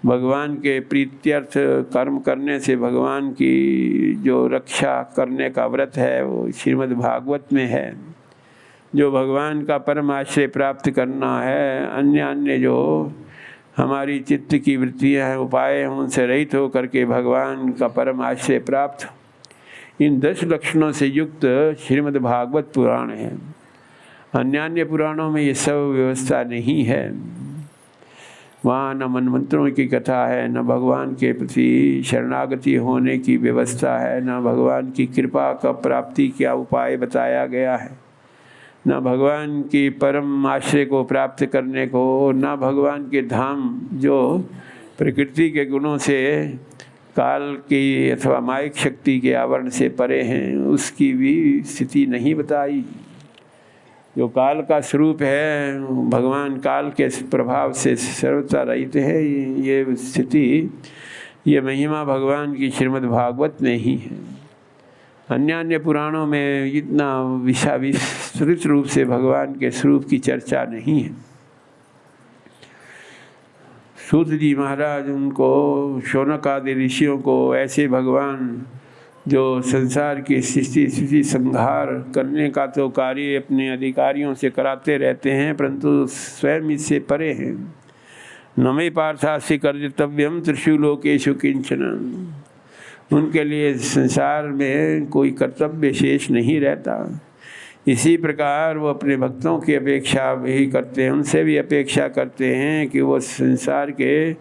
A: भगवान के प्रीत्यर्थ कर्म करने से भगवान की जो रक्षा करने का व्रत है वो श्रीमद् भागवत में है। जो भगवान का परम आश्रय प्राप्त करना है, अन्य जो हमारी चित्त की वृत्तियाँ हैं, उपाय हैं, उनसे रहित हो करके भगवान का परम आश्रय प्राप्त, इन 10 लक्षणों से युक्त श्रीमद् भागवत पुराण है। अन्य पुराणों में ये सब व्यवस्था नहीं है। वहाँ न मनमंत्रों की कथा है, न भगवान के प्रति शरणागति होने की व्यवस्था है, न भगवान की कृपा का प्राप्ति क्या उपाय बताया गया है, न भगवान की परम आश्रय को प्राप्त करने को, न भगवान के धाम जो प्रकृति के गुणों से, काल की अथवा मायिक शक्ति के आवरण से परे हैं, उसकी भी स्थिति नहीं बताई। जो काल का स्वरूप है, भगवान काल के प्रभाव से सर्वथा रहित है। ये स्थिति, ये महिमा भगवान की श्रीमद् भागवत में ही है। अन्य पुराणों में इतना विस्तृत रूप से भगवान के स्वरूप की चर्चा नहीं है। सूत जी महाराज उनको, शौनक आदि ऋषियों को ऐसे भगवान जो संसार की सृष्टि संहार करने का तो कार्य अपने अधिकारियों से कराते रहते हैं, परंतु स्वयं इससे परे हैं। न मे पार्थास्य कर्तव्यम त्रिषु लोकेषु किंचन। उनके लिए संसार में कोई कर्तव्य शेष नहीं रहता। इसी प्रकार वो अपने भक्तों की अपेक्षा भी करते हैं, उनसे भी अपेक्षा करते हैं कि वो संसार के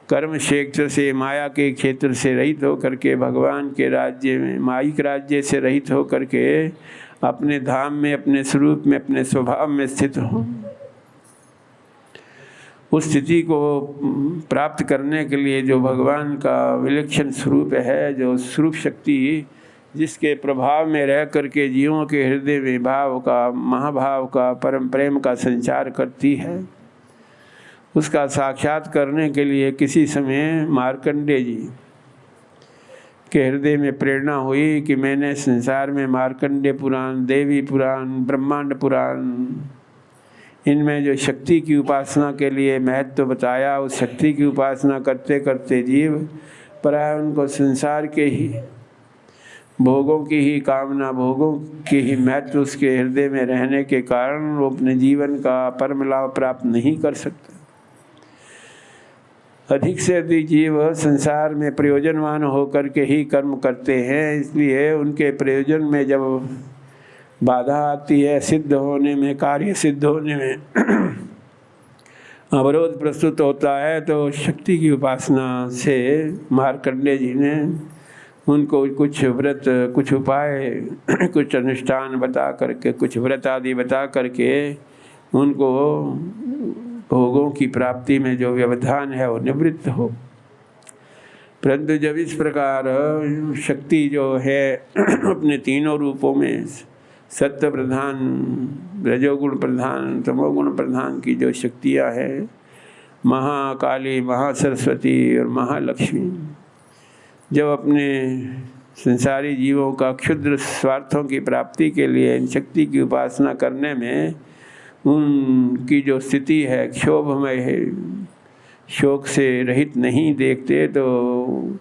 A: कर्म क्षेत्र से, माया के क्षेत्र से रहित होकर के भगवान के राज्य में, मायिक राज्य से रहित होकर के अपने धाम में, अपने स्वरूप में, अपने स्वभाव में स्थित हों। उस स्थिति को प्राप्त करने के लिए जो भगवान का विलक्षण स्वरूप है, जो स्वरूप शक्ति जिसके प्रभाव में रह करके जीवों के हृदय में भाव का, महाभाव का, परम प्रेम का संचार करती है, उसका साक्षात करने के लिए किसी समय मार्कंडेय जी के हृदय में प्रेरणा हुई कि मैंने संसार में मार्कंडेय पुराण, देवी पुराण, ब्रह्मांड पुराण, इनमें जो शक्ति की उपासना के लिए महत्व बताया, उस शक्ति की उपासना करते करते जीव प्राय उनको संसार के ही भोगों की ही कामना, भोगों की ही महत्व उसके हृदय में रहने के कारण वो अपने जीवन का परम लाभ प्राप्त नहीं कर सकता। अधिक से अधिक जीव संसार में प्रयोजनवान होकर के ही कर्म करते हैं, इसलिए उनके प्रयोजन में जब बाधा आती है, सिद्ध होने में, कार्य सिद्ध होने में अवरोध प्रस्तुत होता है, तो शक्ति की उपासना से मार्कंडेय जी ने उनको कुछ व्रत, कुछ उपाय, कुछ अनुष्ठान बता करके, कुछ व्रत आदि बता करके उनको भोगों की प्राप्ति में जो व्यवधान है वो निवृत्त हो। परंतु जब इस प्रकार शक्ति जो है अपने तीनों रूपों में, सत्य प्रधान, रजोगुण प्रधान, तमोगुण प्रधान की जो शक्तियाँ हैं, महाकाली, महासरस्वती और महालक्ष्मी, जब अपने संसारी जीवों का क्षुद्र स्वार्थों की प्राप्ति के लिए इन शक्ति की उपासना करने में उनकी जो स्थिति है क्षोभमय है, शोक से रहित नहीं देखते, तो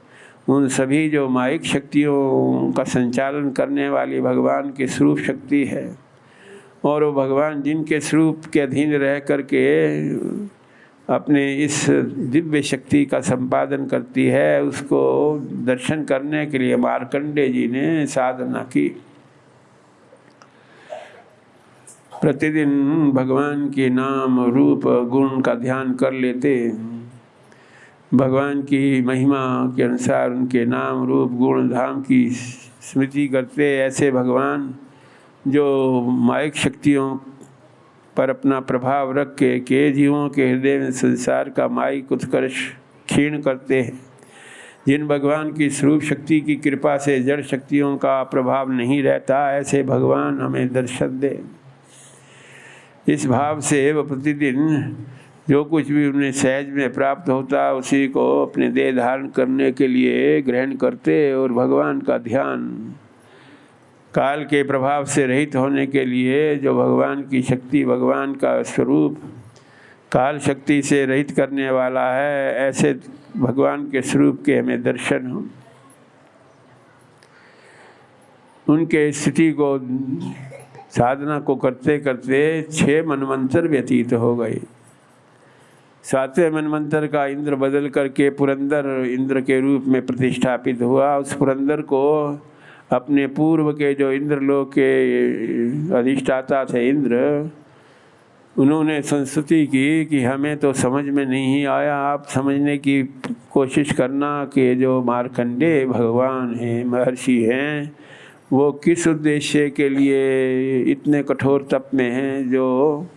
A: उन सभी जो माइक शक्तियों का संचालन करने वाली भगवान की स्वरूप शक्ति है, और वो भगवान जिनके स्वरूप के अधीन रह करके अपने इस दिव्य शक्ति का संपादन करती है, उसको दर्शन करने के लिए मार्कंडेय जी ने साधना की। प्रतिदिन भगवान के नाम, रूप, गुण का ध्यान कर लेते, भगवान की महिमा के अनुसार उनके नाम, रूप, गुण, धाम की स्मृति करते। ऐसे भगवान जो माइक शक्तियों पर अपना प्रभाव रख के जीवों के हृदय में संसार का माइक उत्कर्ष क्षीण करते हैं, जिन भगवान की स्वरूप शक्ति की कृपा से जड़ शक्तियों का प्रभाव नहीं रहता, ऐसे भगवान हमें दर्शन दे। इस भाव से वह प्रतिदिन जो कुछ भी उन्हें सहज में प्राप्त होता उसी को अपने देह धारण करने के लिए ग्रहण करते और भगवान का ध्यान, काल के प्रभाव से रहित होने के लिए जो भगवान की शक्ति, भगवान का स्वरूप काल शक्ति से रहित करने वाला है, ऐसे भगवान के स्वरूप के हमें दर्शन हो। उनके स्थिति को, साधना को करते करते 6 मनवंतर व्यतीत हो गए। 7वें मनवंतर का इंद्र बदल करके पुरंदर इंद्र के रूप में प्रतिष्ठापित हुआ। उस पुरंदर को अपने पूर्व के जो इंद्रलोक के अधिष्ठाता थे इंद्र, उन्होंने संस्तुति की कि हमें तो समझ में नहीं आया, आप समझने की कोशिश करना कि जो मार्कंडेय भगवान हैं, महर्षि हैं, वो किस उद्देश्य के लिए इतने कठोर तप में हैं, जो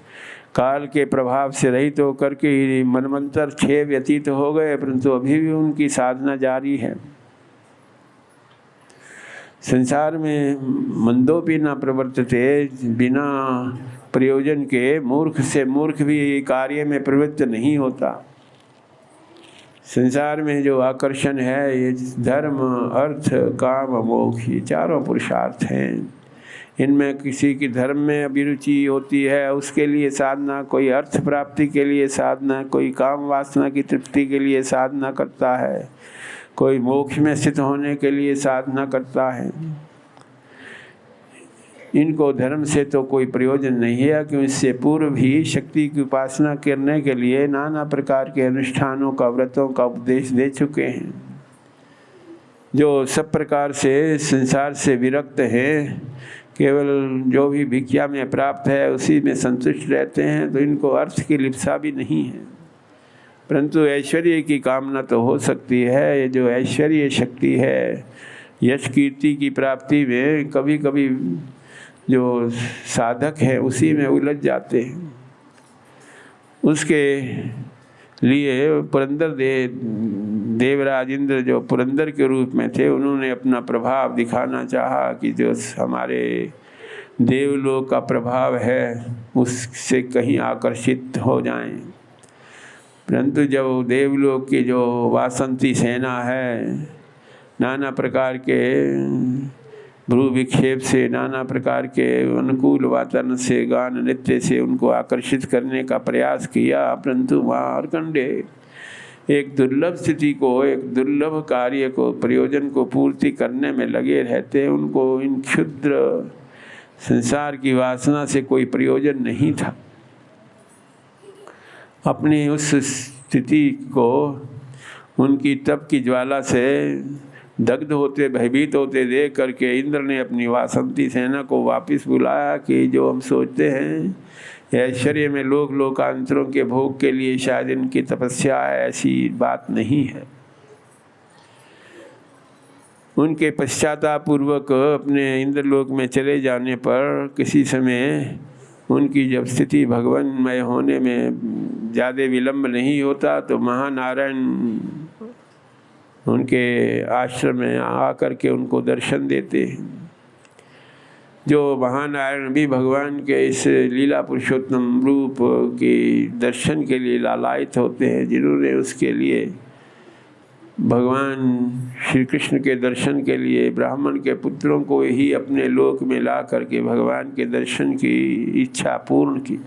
A: काल के प्रभाव से रहित होकर के मनवंतर 6 व्यतीत हो गए, परंतु अभी भी उनकी साधना जारी है। संसार में मंदोपि न प्रवर्तते, बिना प्रयोजन के मूर्ख से मूर्ख भी कार्य में प्रवृत्त नहीं होता। संसार में जो आकर्षण है, ये धर्म, अर्थ, काम, मोक्ष, ये 4 पुरुषार्थ हैं। इनमें किसी की धर्म में अभिरुचि होती है, उसके लिए साधना, कोई अर्थ प्राप्ति के लिए साधना, कोई काम वासना की तृप्ति के लिए साधना करता है, कोई मोक्ष में स्थित होने के लिए साधना करता है। इनको धर्म से तो कोई प्रयोजन नहीं है, क्योंकि इससे पूर्व ही शक्ति की उपासना करने के लिए नाना प्रकार के अनुष्ठानों का, व्रतों का उपदेश दे चुके हैं। जो सब प्रकार से संसार से विरक्त हैं, केवल जो भी भिक्षा में प्राप्त है उसी में संतुष्ट रहते हैं, तो इनको अर्थ की लिप्सा भी नहीं है। परंतु ऐश्वर्य की कामना तो हो सकती है। ये जो ऐश्वर्य शक्ति है, यश कीर्ति की प्राप्ति में कभी कभी जो साधक है उसी में उलझ जाते हैं। उसके लिए पुरंदर देवराज इंद्र जो पुरंदर के रूप में थे, उन्होंने अपना प्रभाव दिखाना चाहा कि जो हमारे देवलोक का प्रभाव है उससे कहीं आकर्षित हो जाएं। परंतु जब देवलोक की जो वासंती सेना है, नाना प्रकार के भ्रू विक्षेप से, नाना प्रकार के अनुकूल वातावरण से, गान नृत्य से उनको आकर्षित करने का प्रयास किया, परंतु मार्कंडे एक दुर्लभ स्थिति को, एक दुर्लभ कार्य को, प्रयोजन को पूर्ति करने में लगे रहते। उनको इन क्षुद्र संसार की वासना से कोई प्रयोजन नहीं था। अपनी उस स्थिति को उनकी तप की ज्वाला से दग्ध होते, भयभीत होते देख करके इंद्र ने अपनी वासंती सेना को वापस बुलाया कि जो हम सोचते हैं ऐश्वर्य में लोकांतरों के भोग के लिए शायद इनकी तपस्या है, ऐसी बात नहीं है। उनके पश्चातापूर्वक अपने इंद्रलोक में चले जाने पर किसी समय उनकी जब स्थिति भगवानमय होने में ज़्यादा विलंब नहीं होता तो महानारायण उनके आश्रम में आकर के उनको दर्शन देते हैं। जो महानारायण भी भगवान के इस लीला पुरुषोत्तम रूप के दर्शन के लिए लालायित होते हैं, जिन्होंने उसके लिए भगवान श्री कृष्ण के दर्शन के लिए ब्राह्मण के पुत्रों को ही अपने लोक में ला करके भगवान के दर्शन की इच्छा पूर्ण की।